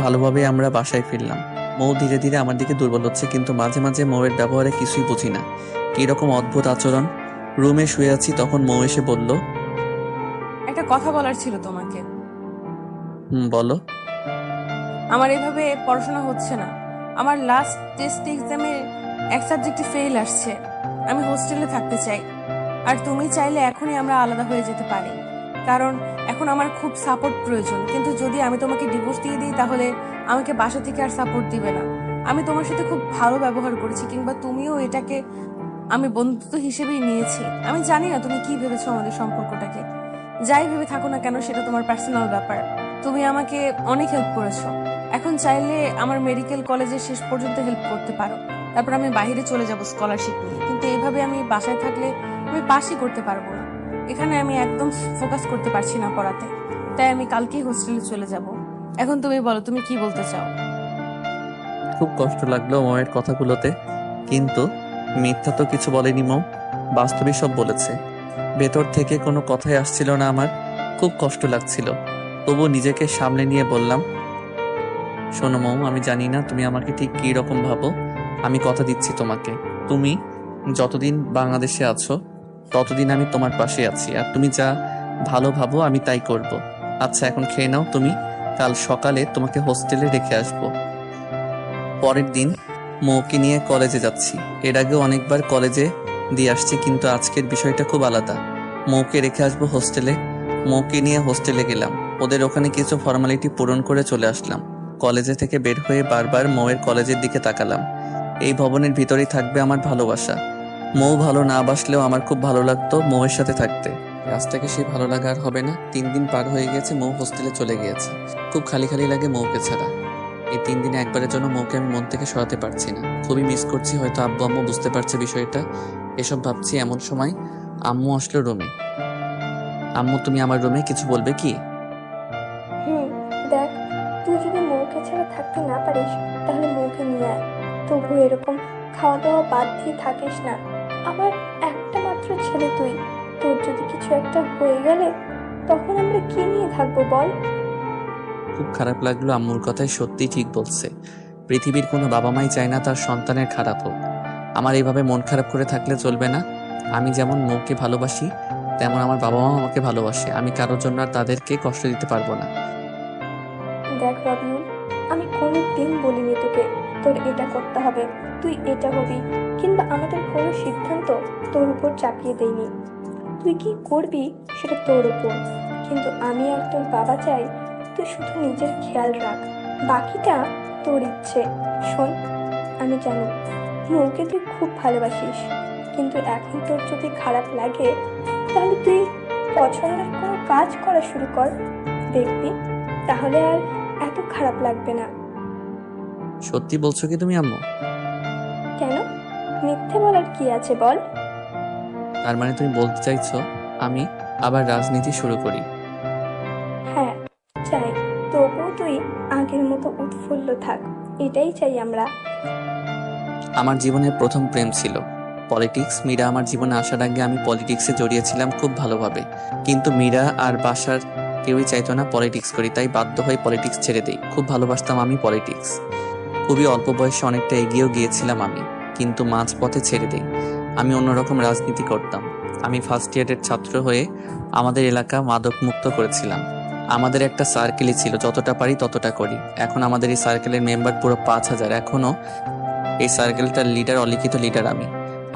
S1: ভালোভাবে আমরা বাসায় ফিরলাম। মৌ ধীরে ধীরে আমার দিকে দুর্বল হচ্ছে, কিন্তু মাঝে মাঝে মৌয়ের ব্যবহারে কিছুই বুঝি না, কিরকম অদ্ভুত আচরণ। রুমে শুয়ে আছি, তখন মৌ এসে বলল,
S2: একটা কথা বলার ছিল তোমাকে।
S1: বলো।
S2: আমার এভাবে পড়াশোনা হচ্ছে না। আমার লাস্ট টেস্ট এক্সামে এক সাবজেক্টে ফেল আসছে। আমি হোস্টেলে থাকতে চাই, আর তুমি চাইলে এখনই আমরা আলাদা হয়ে যেতে পারি, কারণ এখন আমার খুব সাপোর্ট প্রয়োজন। কিন্তু যদি আমি তোমাকে ডিভোর্স দিয়ে দিই, তাহলে আমাকে বাসা থেকে আর সাপোর্ট দিবে না। আমি তোমার সাথে খুব ভালো ব্যবহার করেছি, কিংবা তুমিও এটাকে আমি বন্ধুত্ব হিসেবেই নিয়েছি। আমি জানি না তুমি কি ভেবেছো আমাদের সম্পর্কটাকে। যাই ভেবে থাকো না কেন, সেটা তোমার পার্সোনাল ব্যাপার। তুমি আমাকে অনেক হেল্প করেছো, এখন চাইলে আমার মেডিকেল কলেজে শেষ পর্যন্ত হেল্প করতে পারো। তারপর আমি বাইরে চলে যাব স্কলারশিপ নিয়ে। কিন্তু এইভাবে আমি বাসায় থাকলে আমি পাসই করতে পারবো না। এখানে আমি একদম ফোকাস করতে পারছি না পড়াতে, তাই আমি কালকেই হোস্টেলে চলে যাব। এখন তুমি বলো, তুমি কি বলতে চাও?
S1: খুব কষ্ট লাগলো মৌয়ের কথাগুলোতে, কিন্তু মিথ্যা তো কিছু বলেনি মৌ, বাস্তবিক সব বলেছে। ভেতর থেকে কোনো কথাই আসছিল না আমার, খুব কষ্ট লাগছিল। তবু নিজেকে সামলে নিয়ে বললাম, শোনো মৌ, আমি জানি না তুমি আমাকে ঠিক কী রকম ভাবো। আমি কথা দিচ্ছি তোমাকে, তুমি যতদিন বাংলাদেশে আছো ততদিন আমি তোমার পাশে আছি, আর তুমি যা ভালো ভাবো আমি তাই করব। আচ্ছা এখন খেয়ে নাও তুমি, কাল সকালে তোমাকে হোস্টেলে রেখে আসবো। পরের দিন মৌকে নিয়ে কলেজে যাচ্ছি। এর আগেও অনেকবার কলেজে দিয়ে আসছি, কিন্তু আজকের বিষয়টা খুব আলাদা। মৌকে রেখে আসবো হোস্টেলে। মৌকে নিয়ে হোস্টেলে গেলাম। ওদের ওখানে কিছু ফর্মালিটি পূরণ করে চলে আসলাম। কলেজে থেকে বের হয়ে বারবার মৌয়ের কলেজের দিকে তাকালাম। এই ভবনের ভিতরেই থাকবে আমার ভালোবাসা। মৌ ভালো না বাসলেও আমার খুব ভালো লাগতো মৌয়ের সাথে থাকতে। আজ থেকে সেই ভালো লাগা আর হবে না। 3 দিন পার হয়ে গেছে, মৌ হোস্টেলে চলে গিয়েছে। খুব খালি খালি লাগে মৌকে ছাড়া। এই 3 দিনে একবারের জন্য মৌকে আমি মন থেকে সরাতে পারছি না। খুবই মিস করছি। হয়তো আব্বু আম্মু বুঝতে পারছে বিষয়টা। এসব ভাবছি এমন সময় আম্মু আসলো রুমে। আম্মু, তুমি আমার রুমে কিছু বলবে কি?
S4: দেখ, তুই যদি মৌকে ছাড়া থাকতে না পারিস, তাহলে মৌকে নিয়ে আয়। তবু এরকম খাওয়া দাওয়া বাদ দিয়ে থাকিস না। আমার একটা মাত্র ছেলে তুই, তোর যদি কিছু একটা হয়ে গেলে তখন আমরা কি নিয়ে থাকবো বল?
S1: খুব খারাপ লাগলো। আম্মুর কথায় সত্যিই ঠিক বলছে। পৃথিবীর কোনো বাবা মাই চায় না তার সন্তানের খারাপ হোক। আমার এইভাবে মন খারাপ করে থাকলে চলবে না। আমি যেমন মৌকে ভালোবাসি, তেমন আমার বাবা মা আমাকে ভালোবাসে। আমি কারোর জন্য আর তাদেরকে কষ্ট দিতে পারবো না।
S4: দেখ রবিউল, আমি কোনো দিন বলিনি তোকে তোর এটা করতে হবে, তুই এটা হবি, কিংবা আমাদের কোনো সিদ্ধান্ত তোর উপর চাপিয়ে দেইনি। তুই কি করবি সেটা তোর উপর, কিন্তু আমি আর তোর বাবা চাই তুই শুধু নিজের খেয়াল রাখ, বাকিটা তোর ইচ্ছে। শোন, আমি জানি মৌকে তুই খুব ভালোবাসিস, কিন্তু এখন তোর যদি খারাপ লাগে তাহলে তুই পছন্দের কোনো কাজ করা শুরু কর, দেখবি তাহলে আর এত খারাপ লাগবে না।
S1: সত্যি বলছো কি তুমি আম্মু?
S4: কেন, মিথ্যে বলার কি আছে বল?
S1: তার মানে তুমি বলতে চাইছো আমি আবার রাজনীতি শুরু করি?
S4: হ্যাঁ চাই, তবুও তুই আগের মতো উৎফুল্ল থাক, এটাই চাই আমরা।
S1: আমার জীবনের প্রথম প্রেম ছিল পলিটিক্স। মীরা আমার জীবনে আসার আগে আমি পলিটিক্সে জড়িয়েছিলাম খুব ভালোভাবে, কিন্তু মীরা আর বাসার কেউই চাইতো না পলিটিক্স করি, তাই বাধ্য হয়ে পলিটিক্স ছেড়ে দেই। খুব ভালোবাসতাম আমি পলিটিক্স, খুবই অল্প বয়সে অনেকটা এগিয়েও গিয়েছিলাম আমি, কিন্তু মাঝপথে ছেড়ে দেই। আমি অন্যরকম রাজনীতি করতাম। আমি ফার্স্ট ইয়ারের ছাত্র হয়ে আমাদের এলাকা মাদক মুক্ত করেছিলাম। আমাদের একটা সার্কেলই ছিল, যতটা পারি ততটা করি। এখন আমাদের এই সার্কেলের মেম্বার পুরো 5,000। এখনো এই সার্কেলটার লিডার, অলিখিত লিডার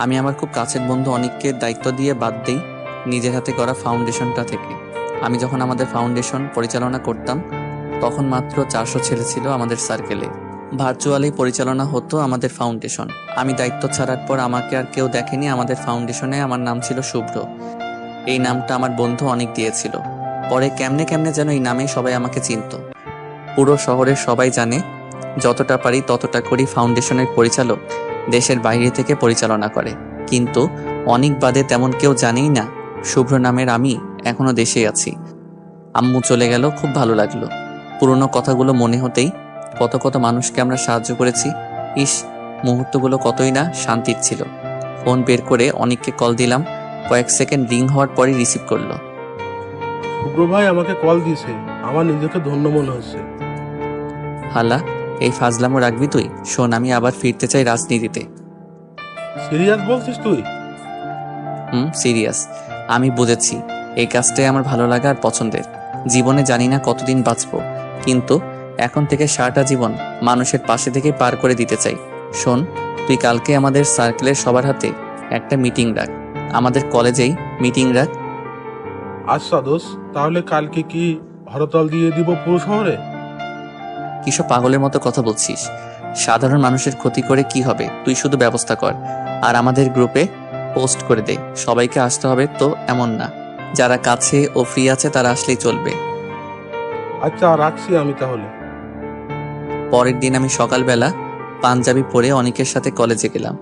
S1: আমি আমার খুব কাছের বন্ধু অনেককে দায়িত্ব দিয়ে বাদ দেই নিজের হাতে করা ফাউন্ডেশনটা থেকে। আমি যখন আমাদের ফাউন্ডেশন পরিচালনা করতাম তখন মাত্র 400 ছেলে ছিল আমাদের সার্কেলে। ভার্চুয়ালি পরিচালনা হতো আমাদের ফাউন্ডেশন। আমি দায়িত্ব ছাড়ার পর আমাকে আর কেউ দেখেনি আমাদের ফাউন্ডেশনে। আমার নাম ছিল শুভ্র। এই নামটা আমার বন্ধু অনেক দিয়েছিল। পরে কেমনে কেমনে যেন এই নামে সবাই আমাকে চিনতো। পুরো শহরের সবাই জানে যতটা পারি ততটা করি। ফাউন্ডেশনের পরিচালক দেশের বাইরে থেকে পরিচালনা করে, কিন্তু অনেক বাদে তেমন কেউ জানেই না শুভ্র নামের আমি এখনো দেশে আছি। আম্মু চলে গেল, খুব ভালো লাগলো। পুরনো কথাগুলো মনে হতেই কত কত মানুষকে আমরা সাহায্য করেছি। ইস, মুহূর্তগুলো কতই না শান্তির ছিল। ফোন বের করে অনেককে কল দিলাম। কয়েক সেকেন্ড রিং হওয়ার পরই রিসিভ করলো।
S8: শুভ্র ভাই আমাকে কল দিয়েছে, আমার নিজেকে ধন্য মনে হচ্ছে।
S1: হালা, এই ফাজলামো রাখবি তুই? শোন, আমি আবার ফিরতে চাই রাজনীতিতে।
S8: সিরিয়াস বলছিস তুই?
S1: সিরিয়াস। আমি বুঝেছি এই কাজটাই আমার ভালো লাগা আর পছন্দের। জীবনে জানি না কতদিন বাঁচবো, কিন্তু এখন থেকে সারাটা জীবন মানুষের পাশে থেকে পার করে দিতে চাই। শোন, তুই কালকে আমাদের সার্কেলের সবার হাতে একটা মিটিং রাখ, আমাদের কলেজেই মিটিং রাখ।
S8: আচ্ছা দোষ, তাহলে কালকে কি হরতাল দিয়ে দিব পুরো শহরে?
S1: কিসব পাগলের মতো কথা বলছিস? সাধারণ মানুষের ক্ষতি করে কি হবে? তুই শুধু ব্যবস্থা কর আর আমাদের গ্রুপে পোস্ট করে দে। সবাইকে আসতে হবে তো এমন না, যারা কাছে ও ফ্রি আছে তারা আসলেই চলবে।
S8: আচ্ছা রাখছি আমি তাহলে।
S1: পরের দিন আমি সকালবেলা পাঞ্জাবি পরে অনেকের সাথে কলেজে গেলাম।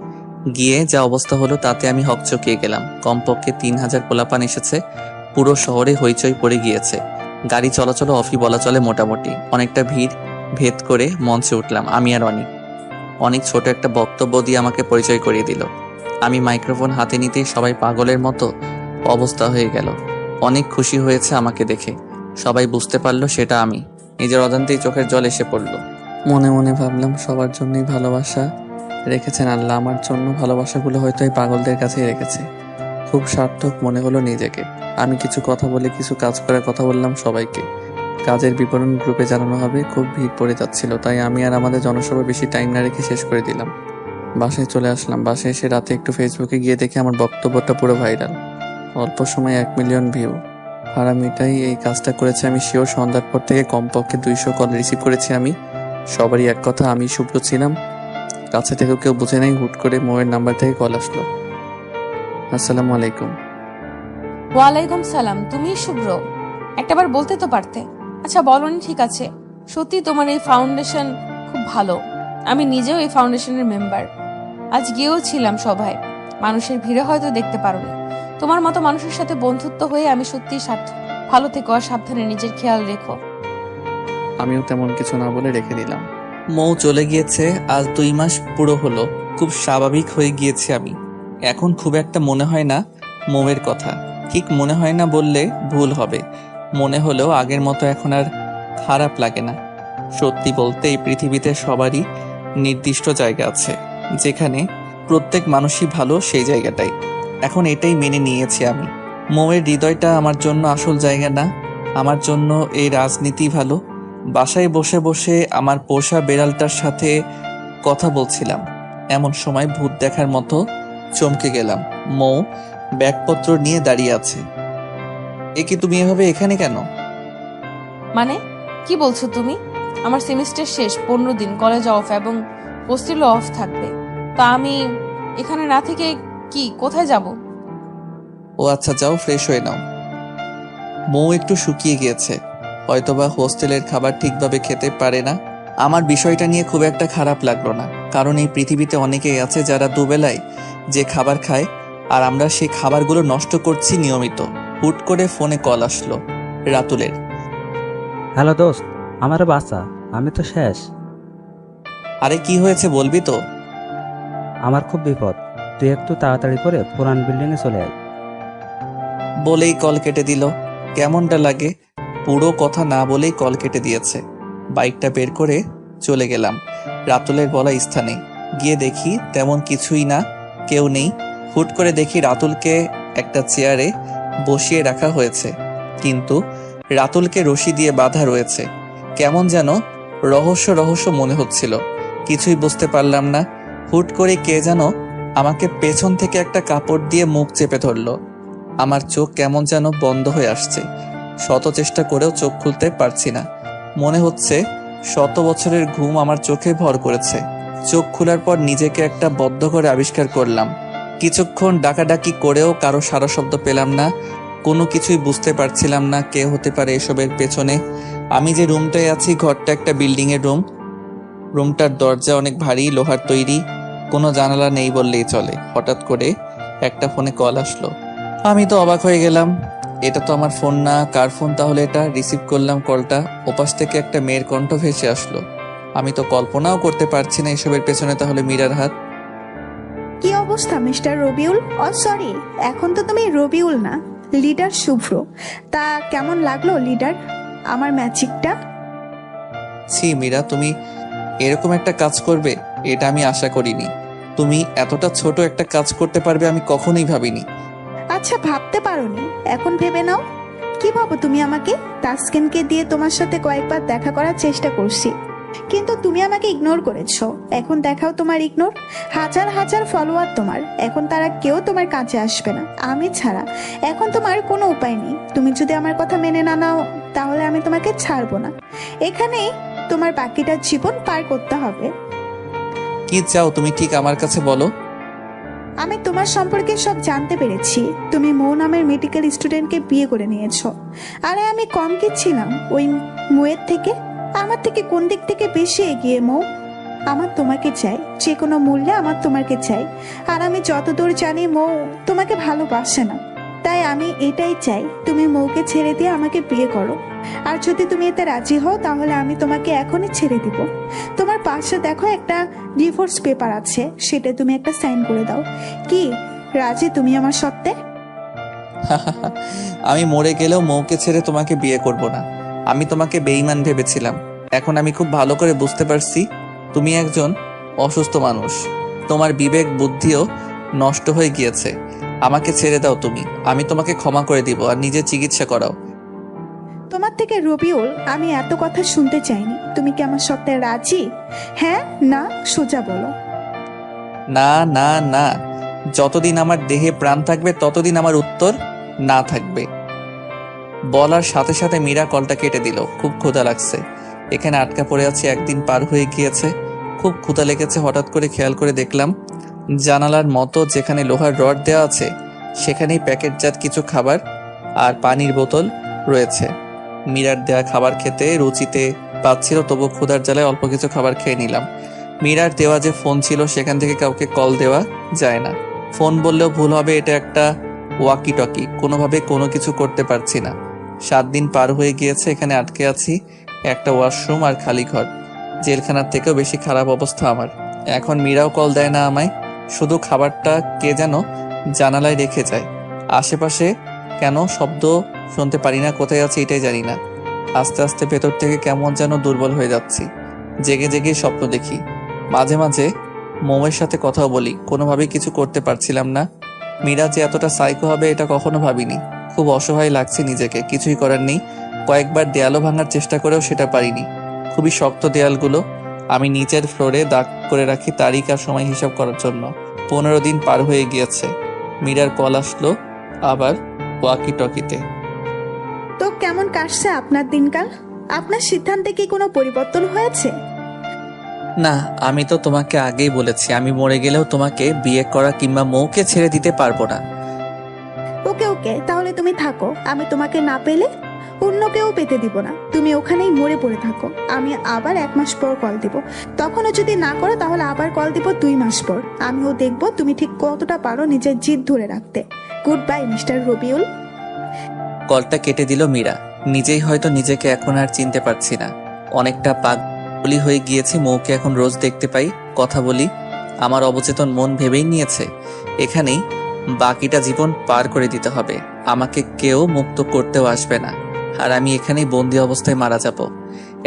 S1: গিয়ে যা অবস্থা হলো তাতে আমি হকচকিয়ে গেলাম। কমপক্ষে 3,000 পোলাপান এসেছে। পুরো শহরে হইচই পড়ে গিয়েছে। গাড়ি চলাচল অফি বলা চলে মোটামুটি। অনেকটা ভিড় ভেদ করে মঞ্চে উঠলাম আমি আর অনেক ছোট একটা বক্তব্য দিয়ে আমাকে পরিচয় করিয়ে দিল। আমি মাইক্রোফোন হাতে নিতেই সবাই পাগলের মতো অবস্থা হয়ে গেল। অনেক খুশি হয়েছে আমাকে দেখে। সবাই বুঝতে পারলো সেটা আমি। নিজের অজান্তেই চোখের জল এসে পড়ল। মনে মনে ভাবলাম সবার জন্যই ভালোবাসা রেখেছেন আল্লাহ, আমার জন্য ভালোবাসাগুলো হয়তো এই পাগলদের কাছেই রেখেছে। খুব সার্থক মনে হলো নিজেকে। আমি কিছু কথা বলে কিছু কাজ করার কথা বললাম সবাইকে। কাজের বিবরণ গ্রুপে জানানো হবে। খুব ভিড় পড়ে যাচ্ছিল, তাই আমি আর আমাদের জনসভা বেশি টাইম না রেখে শেষ করে দিলাম। বাসায় চলে আসলাম। বাসায় এসে রাতে একটু ফেসবুকে গিয়ে দেখে আমার বক্তব্যটা পুরো ভাইরাল। অল্প সময়ে 1 মিলিয়ন ভিউ। হারামিটাই এই কাজটা করেছে। আমি শিওর সন্ধ্যার পর থেকে কমপক্ষে 200 কল রিসিভ করেছি আমি। সবারই এক কথা, আমি শুভ্র ছিলাম। কাছে থেকেও কেউ বুঝে নাই। হুট করে মোয়ের নাম্বার থেকে কল আসলো। আসসালামু আলাইকুম।
S2: ওয়ালাইকুম সালাম। তুমি শুভ্র? একটাবার বলতে তো পারতে। আচ্ছা বলনি, ঠিক আছে। সত্যি তোমার এই ফাউন্ডেশন খুব ভালো। আমি নিজেও এই ফাউন্ডেশনের মেম্বার। আজ গিয়েও ছিলাম সভায়। মানুষের ভিড়ে হয়তো দেখতে পারোনি। তোমার মতো মানুষের সাথে বন্ধুত্ব হয়ে আমি সত্যিই সার্থক। ভালো থেকো আর সাবধানে নিজের খেয়াল রেখো।
S1: আমিও তেমন কিছু না বলে রেখে দিলাম। মৌ চলে গিয়েছে। আজ 2 মাস পুরো হলো। খুব স্বাভাবিক হয়ে গিয়েছি আমি। এখন খুব একটা মনে হয় না মৌয়ের কথা। ঠিক মনে হয় না বললে ভুল হবে। মনে হলেও আগের মতো এখন আর খারাপ লাগে না। সত্যি বলতে এই পৃথিবীতে সবারই নির্দিষ্ট জায়গা আছে, যেখানে প্রত্যেক মানুষই ভালো, সেই জায়গাটাই। এখন এটাই মেনে নিয়েছি আমি। মৌয়ের হৃদয়টা আমার জন্য আসল জায়গা না, আমার জন্য এই রাজনীতি ভালো। বাসায় বসে বসে আমার পোষা বেড়ালটার সাথে কথা বলছিলাম, এমন সময় ভূত দেখার মতো চমকে গেলাম। মৌ ব্যাগপত্র নিয়ে দাঁড়িয়ে আছে। এ কি, তুমি এভাবে এখানে কেন?
S2: মানে কি বলছো তুমি? আমার সেমিস্টার শেষ, 15 দিন কলেজ অফ এবং হোস্টেলও অফ থাকবে। তা আমি এখানে না থেকে কি কোথায় যাব?
S1: ও আচ্ছা, যাও ফ্রেশ হয়ে নাও। মৌ একটু শুকিয়ে গিয়েছে, হয়তোবা হোস্টেলের খাবার ঠিকভাবে খেতে পারে না। আমার বিষয়টা নিয়ে খুব একটা খারাপ লাগলো না, কারণ এই পৃথিবীতে অনেকেই আছে যারা দুবেলায় যে খাবার খায়, আর আমরা সেই খাবারগুলো নষ্ট করছি নিয়মিত। হুট করে ফোনে কল আসলো রাতুলের।
S3: হ্যালো দোস্ত, আমার বাসা, আমি তো শেষ।
S1: আরে কি হয়েছে বলবি তো?
S3: আমার খুব বিপদ, তুই একটু তাড়াতাড়ি করে পুরান বিল্ডিংয়ে চলে আয়।
S1: বলেই কল কেটে দিল। কেমনটা লাগে? পুরো কথা না বলেই কল কেটে দিয়েছে। বাইকটা বের করে চলে গেলাম রাতুলের বলা স্থানে। গিয়ে দেখি তেমন কিছুই না, কেউ নেই। হুট করে দেখি রাতুলকে একটা চেয়ারে বসিয়ে রাখা হয়েছে, কিন্তু রাতুলকে রশি দিয়ে বাঁধা রয়েছে। কেমন যেন রহস্য রহস্য মনে হচ্ছিল, কিছুই বুঝতে পারলাম না। হুট করে কে যেন আমাকে পেছন থেকে একটা কাপড় দিয়ে মুখ চেপে ধরলো। আমার চোখ কেমন যেন বন্ধ হয়ে আসছে, শত চেষ্টা করেও চোখ খুলতে পারছি না। মনে হচ্ছে শত বছরের ঘুম আমার চোখে ভর করেছে। চোখ খোলার পর নিজেকে একটা বদ্ধ করে আবিষ্কার করলাম। কিছুক্ষণ ডাকাডাকি করেও কারো সারা শব্দ পেলাম না, কোনো কিছুই বুঝতে পারছিলাম না কে হতে পারে এসবের পেছনে। আমি যে রুমটায় আছি, ঘরটা একটা বিল্ডিংয়ের রুম। রুমটার দরজা অনেক ভারী, লোহার তৈরি, কোনো জানালা নেই বললেই চলে। হঠাৎ করে একটা ফোনে কল আসলো। আমি তো অবাক হয়ে গেলাম, এটা তো আমার ফোন না, কার ফোন তাহলে এটা? রিসিভ করলাম কলটা, ওপাশ থেকে একটা মেয়ের কণ্ঠ ভেসে আসলো। আমি তো কল্পনাও করতে পারছি না এসবের পেছনে তাহলে মীরার হাত।
S7: কি অবস্থা মিস্টার রবিউল? সরি, এখন তো তুমি রবিউল না, লিডার শুভ্র। তা কেমন লাগলো লিডার আমার ম্যাজিকটা?
S1: ছি মীরা, তুমি এরকম একটা কাজ করবে এটা আমি আশা করিনি। তুমি এতটা ছোট একটা কাজ করতে পারবে আমি কখনোই ভাবিনি।
S7: আচ্ছা, ভাবতে পারোনি, এখন ভেবে নাও। কি ভাবো তুমি আমাকে? তাসকিনকে দিয়ে তোমার সাথে কয়েকবার দেখা করার চেষ্টা করছি, কিন্তু তুমি আমাকে ইগনোর করেছো। এখন দেখাও তোমার ইগনোর। হাজার হাজার ফলোয়ার তোমার, এখন তারা কেউ তোমার কাছে আসবে না আমি ছাড়া। এখন তোমার কোনো উপায় নেই, তুমি যদি আমার কথা মেনে না নাও তাহলে আমি তোমাকে ছাড়বো না। এখানেই তোমার বাকিটা জীবন পার করতে হবে।
S1: কি চাও তুমি ঠিক আমার কাছে বলো।
S7: আমি তোমার সম্পর্কে সব জানতে পেরেছি। তুমি মৌ নামের মেডিকেল স্টুডেন্টকে বিয়ে করে নিয়েছো। আরে আমি কম কি ছিলাম ওই মৌয়ের থেকে? আমার থেকে কোন দিক থেকে বেশি এগিয়ে মৌ? আমার তোমাকে চাই, যে কোনো মূল্যে আমার তোমাকে চাই। আর আমি যতদূর জানি মৌ তোমাকে ভালোবাসে না, তাই আমি এটাই চাই তুমি মৌকে ছেড়ে দিয়ে আমাকে বিয়ে করো। আর যদি তুমি এতে রাজি হও তাহলে আমি তোমাকে এখনই ছেড়ে দিব। তোমার পাশে দেখো একটা ডিভোর্স পেপার আছে, সেটা তুমি একটা সাইন করে দাও। কি রাজি তুমি আমার সত্ত্বে?
S1: আমি মরে গেলেও মৌকে ছেড়ে তোমাকে বিয়ে করব না। আমি তোমাকে বেঈমান ভেবেছিলাম, এখন আমি খুব ভালো করে বুঝতে পারছি তুমি একজন অসুস্থ মানুষ। তোমার বিবেক বুদ্ধিও নষ্ট হয়ে গিয়েছে। আমাকে ছেড়ে দাও তুমি, আমি তোমাকে ক্ষমা করে দিব, আর নিজে চিকিৎসা করাও।
S7: তোমার থেকে রবিউল আমি এত কথা শুনতে চাইনি। তুমি কি আমার সত্ত্বে রাজি? হ্যাঁ না সোজা বলো।
S1: না না না, যতদিন আমার দেহে প্রাণ থাকবে ততদিন আমার উত্তর না থাকবে। বলার সাথে সাথে মীরা কলটা কেটে দিল। খুব ক্ষুধা লাগছে, এখানে আটকা পড়ে আছি, একদিন পার হয়ে গিয়েছে। খুব ক্ষুধা লেগেছে। হঠাৎ করে খেয়াল করে দেখলাম জানালার মতো যেখানে লোহার রড দেওয়া আছে সেখানেই প্যাকেটজাত কিছু খাবার আর পানির বোতল রয়েছে। মীরার দেওয়া খাবার খেতে রুচিতে পাচ্ছিল, তবু ক্ষুধার জ্বালায় অল্প কিছু খাবার খেয়ে নিলাম। মীরার দেওয়া যে ফোন ছিল সেখান থেকে কাউকে কল দেওয়া যায় না। ফোন বললেও ভুল হবে, এটা একটা ওয়াকি টকি, কোনোভাবে কোনো কিছু করতে পারছি না। 7 দিন পার হয়ে গিয়েছে, এখানে আটকে আছি। একটা ওয়াশরুম আর খালি ঘর, জেলখানার থেকেও বেশি খারাপ অবস্থা আমার। এখন মীরাও কল দেয় না আমায়, শুধু খাবারটা কে যেন জানালায় রেখে যায়। আশেপাশে কেন শব্দ শুনতে পারি না, কোথায় আছে এটাই জানি না। আস্তে আস্তে ভেতর থেকে কেমন যেন দুর্বল হয়ে যাচ্ছি। জেগে জেগে স্বপ্ন দেখি, মাঝে মাঝে মৌয়ের সাথে কথাও বলি। কোনোভাবেই কিছু করতে পারছিলাম না। মীরা যে এতটা সাইকো হবে এটা কখনো ভাবিনি। খুব অসহায় লাগছে নিজেকে, কিছুই করার নেই। কয়েকবার দেয়ালও ভাঙার চেষ্টা করেও সেটা পারিনি। খুবই শক্ত দেয়ালগুলো। আমি নিচের ফ্লোরে দাগ করে রাখি তারিখ আর সময় হিসাব করার জন্য। 15 দিন পার হয়ে গিয়েছে। মীরার কল আসলো আবার ওয়াকি টকিতে।
S7: তো কেমন কাটছে আপনার দিনকাল? আপনার সিদ্ধান্তে কি কোনো পরিবর্তন হয়েছে?
S1: না, আমি তো তোমাকে আগেই বলেছি আমি মরে গেলেও তোমাকে বিয়ে করা কিংবা মৌকে ছেড়ে দিতে পারবো না।
S7: ওকে ওকে, তাহলে তুমি থাকো। আমি তোমাকে না পেলে অন্য কেউ পেতে দিব না। তুমি ওখানেই মরে পড়ে থাকো। আমি আবার 1 মাস পর কল দিব। তখনও যদি না করো তাহলে আবার কল দিব 2 মাস পর। আমিও দেখবো তুমি ঠিক কতটা পারো নিজের জিদ ধরে রাখতে। Good bye mister Rabiul.
S1: কলটা কেটে দিল মীরা। নিজেই হয়তো নিজেকে এখন আর চিনতে পারছি না। অনেকটা পাগলি হয়ে গিয়েছি। মৌকে এখন রোজ দেখতে পাই, কথা বলি। আমার অবচেতন মন ভেবেই নিয়েছে এখানেই বাকিটা জীবন পার করে দিতে হবে। আমাকে কেউ মুক্ত করতেও আসবে না, আর আমি এখানেই বন্দি অবস্থায় মারা যাব।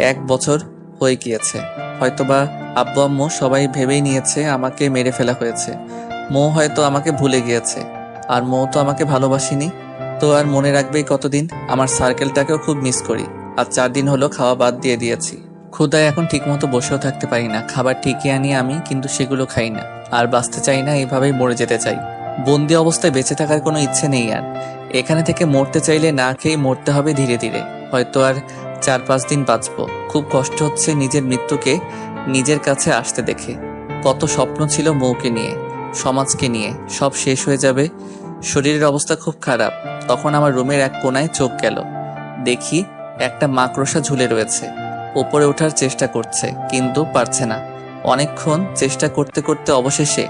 S1: 1 বছর হয়ে গিয়েছে। হয়তোবা আব্বু আম্মু সবাই ভেবেই নিয়েছে আমাকে মেরে ফেলা হয়েছে। মৌ হয়তো আমাকে ভুলে গিয়েছে, আর মৌ তো আমাকে ভালোবাসেনি। তো আর মনে রাখবেই কতদিন? আমার সার্কেলটাকেও খুব মিস করি। আর 4 দিন হলো খাওয়া বাদ দিয়ে দিয়েছি। ক্ষুধায় এখন ঠিকমতো বসেও থাকতে পারি না। খাবার ঠিকই আনি আমি, কিন্তু সেগুলো খাই না। আর বাঁচতে চাই না, এইভাবেই মরে যেতে চাই। বন্দি অবস্থায় বেঁচে থাকার কোনো ইচ্ছে নেই আর। এখানে থেকে মরতে চাইলে না খেয়ে মরতে হবে ধীরে ধীরে। হয়তো আর 4-5 দিন বাঁচবো। খুব কষ্ট হচ্ছে নিজের মৃত্যুকে নিজের কাছে আসতে দেখে। কত স্বপ্ন ছিল মৌকে নিয়ে, সমাজকে নিয়ে, সব শেষ হয়ে যাবে। শরীরের অবস্থা খুব খারাপ। তখন আমার রুমের এক কোনায় চোখ গেল। দেখি একটা মাকড়সা ঝুলে রয়েছে। ওপরে ওঠার চেষ্টা করছে কিন্তু পারছে না। অনেকক্ষণ চেষ্টা করতে করতে অবশেষে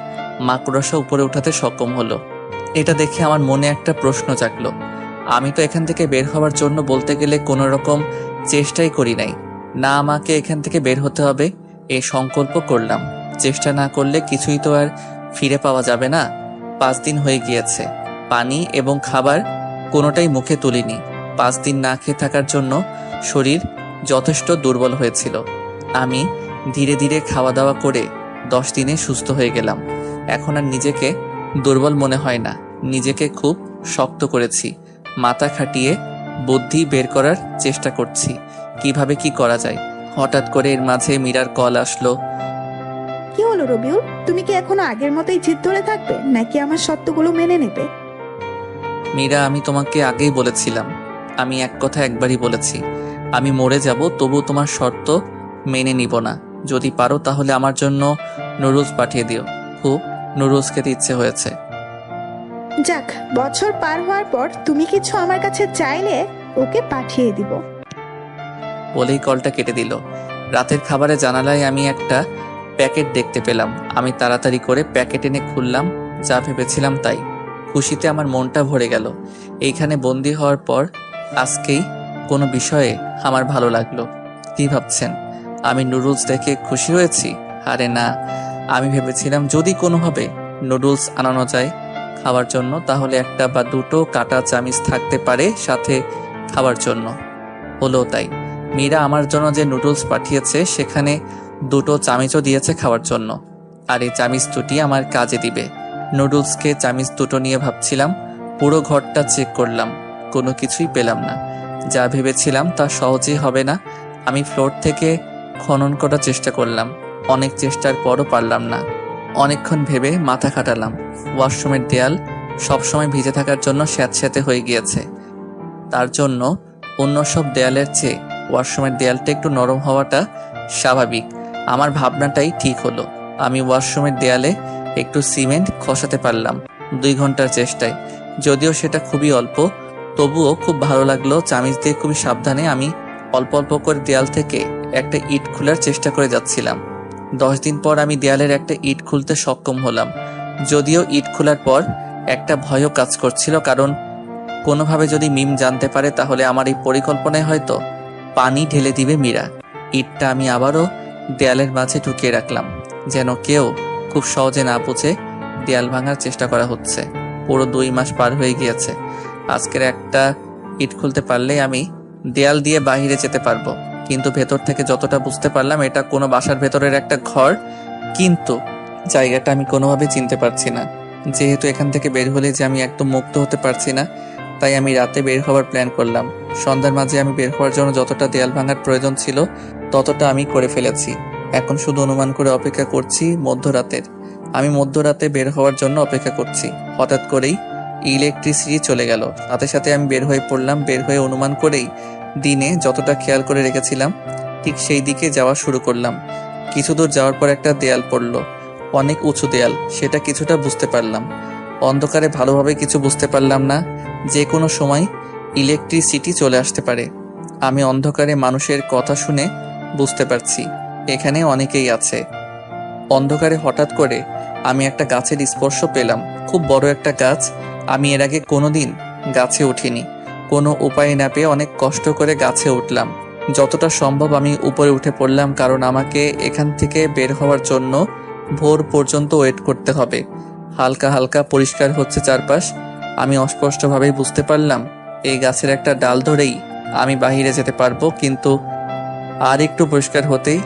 S1: মাকড়সা উপরে উঠাতে সক্ষম হলো। এটা দেখে আমার মনে একটা প্রশ্ন জাগলো। আমি তো এখান থেকে বের হওয়ার জন্য বলতে গেলে কোনো রকম চেষ্টাই করি নাই। না, আমাকে এখান থেকে বের হতে হবে এই সংকল্প করলাম। চেষ্টা না করলে কিছুই তো আর ফিরে পাওয়া যাবে না। 5 দিন হয়ে গিয়েছে। পানি এবং খাবার কোনোটাই মুখে তুলিনি। 5 দিন না খেয়ে থাকার জন্য শরীর যথেষ্ট দুর্বল হয়েছিল। আমি ধীরে ধীরে খাওয়া দাওয়া করে 10 দিনে সুস্থ হয়ে গেলাম। এখন আর নিজেকে দুর্বল মনে হয় না। নিজেকে খুব শক্ত করেছি। মাথা খাটিয়ে বুদ্ধি বের করার চেষ্টা করছি কিভাবে কি করা যায়। হঠাৎ করে এর মাঝে মীরার কল আসলো।
S7: কি হলো রবিউল? তুমি কি এখনো আগের মতোই জিদ ধরে থাকবে, নাকি আমার শর্তগুলো মেনে নেবে?
S1: মীরা, আমি তোমাকে আগেই বলেছিলাম। আমি এক কথা একবারই বলেছি, আমি মরে যাব তবু তোমার শর্ত মেনে নিব না। যদি পারো তাহলে আমার জন্য নুডলস পাঠিয়ে দিও। খুব নুডলস খেতে ইচ্ছে হয়েছে।
S7: যাক, বছর পার হওয়ার পর তুমি কিছু আমার কাছে চাইলে ওকে পাঠিয়ে দিব।
S1: বলেই কলটা কেটে দিল। রাতের খাবারে জানালায় আমি একটা প্যাকেট দেখতে পেলাম। আমি তাড়াতাড়ি করে প্যাকেট এনে খুললাম। যা ভেবেছিলাম তাই। খুশিতে আমার মনটা ভরে গেল। এইখানে বন্দি হওয়ার পর আজকেই কোনো বিষয়ে আমার ভালো লাগলো। কি ভাবছেন আমি নুডলস দেখে খুশি হয়েছি? আরে না, আমি ভেবেছিলাম যদি কোনোভাবে নুডলস আনানো যায় খাওয়ার জন্য, তাহলে 1 বা 2 কাটা চামিচ থাকতে পারে সাথে খাওয়ার জন্য। হলো তাই। মীরা আমার জন্য যে নুডলস পাঠিয়েছে সেখানে 2 চামিচও দিয়েছে খাওয়ার জন্য। আর এই চামিচ দুটি আমার কাজে দিবে। নুডলসকে চামিচ 2 নিয়ে ভাবছিলাম। পুরো ঘরটা চেক করলাম, কোনো কিছুই পেলাম না। যা ভেবেছিলাম তা সহজেই হবে না। আমি ফ্লোর থেকে খনন করার চেষ্টা করলাম। অনেক চেষ্টার পরও পারলাম না। অনেকক্ষণ ভেবে মাথা খাটালাম। ওয়াশরুমের দেয়াল সবসময় ভিজে থাকার জন্য স্যাঁতস্যাঁতে হয়ে গিয়েছে। তার জন্য অন্য সব দেয়ালের চেয়ে ওয়াশরুমের দেয়ালটা একটু নরম হওয়াটা স্বাভাবিক। আমার ভাবনাটাই ঠিক হলো। আমি ওয়াশরুমের দেয়ালে একটু সিমেন্ট খসাতে পারলাম 2 ঘন্টার চেষ্টায়। যদিও সেটা খুবই অল্প, তবুও খুব ভালো লাগলো। চামিচ দিয়ে খুবই সাবধানে আমি অল্প অল্প করে দেয়াল থেকে একটা ইট খোলার চেষ্টা করে যাচ্ছিলাম। 10 দিন পর আমি দেয়ালের একটা ইট খুলতে সক্ষম হলাম। যদিও ইট খোলার পর একটা ভয়ও কাজ করছিল, কারণ কোনোভাবে যদি মিম জানতে পারে তাহলে আমার এই পরিকল্পনায় হয়তো পানি ঢেলে দিবে মীরা। ইটটা আমি আবারও দেয়ালের মাঝে ঢুকিয়ে রাখলাম, যেন কেউ খুব সহজে না বুঝে দেয়াল ভাঙার চেষ্টা করা হচ্ছে। পুরো 2 মাস পার হয়ে গিয়েছে। আজকের একটা ইট খুলতে পারলেই আমি দেয়াল দিয়ে বাইরে যেতে পারবো, কিন্তু ভেতর থেকে যতটা বুঝতে পারলাম এটা কোনো বাসার ভেতরের একটা ঘর, কিন্তু জায়গাটা আমি কোনোভাবে চিনতে পারছি না। যেহেতু এখান থেকে বের হলে যে আমি একদম মুক্ত হতে পারছি না, তাই আমি রাতে বের হওয়ার প্ল্যান করলাম। সন্ধ্যার মাঝে আমি বের হওয়ার জন্য যতটা দেয়াল ভাঙার প্রয়োজন ছিল ততটা আমি করে ফেলেছি। এখন শুধু অনুমান করে অপেক্ষা করছি মধ্যরাতের। আমি মধ্যরাতে বের হওয়ার জন্য অপেক্ষা করছি। হঠাৎ করেই ইলেকট্রিসিটি চলে গেল। সাথে সাথে আমি বের হয়ে পড়লাম। বের হয়ে অনুমান করেই দিনে যতটা খেয়াল করে রেখেছিলাম ঠিক সেই দিকে যাওয়া শুরু করলাম। কিছু দূর যাওয়ার পর একটা দেয়াল পড়ল, অনেক উঁচু দেয়াল। সেটা কিছুটা বুঝতে পারলাম। অন্ধকারে ভালোভাবে কিছু বুঝতে পারলাম না। যে কোনো সময় ইলেকট্রিসিটি চলে আসতে পারে। আমি অন্ধকারে মানুষের কথা শুনে বুঝতে পারছি এখানে অনেকেই আছে। অন্ধকারে হঠাৎ করে আমি একটা গাছের স্পর্শ পেলাম। খুব বড় একটা গাছ। আমি এর আগে কোনোদিন গাছে উঠিনি। কোনো উপায় না পেয়ে অনেক কষ্ট করে গাছে উঠলাম। যতটা সম্ভব আমি উপরে উঠে পড়লাম, কারণ আমাকে এখান থেকে বের হওয়ার জন্য ভোর পর্যন্ত ওয়েট করতে হবে। হালকা হালকা পরিষ্কার হচ্ছে চারপাশ। আমি অস্পষ্টভাবেই বুঝতে পারলাম এই গাছের একটা ডাল ধরেই আমি বাহিরে যেতে পারবো, কিন্তু আর একটু পরিষ্কার হতেই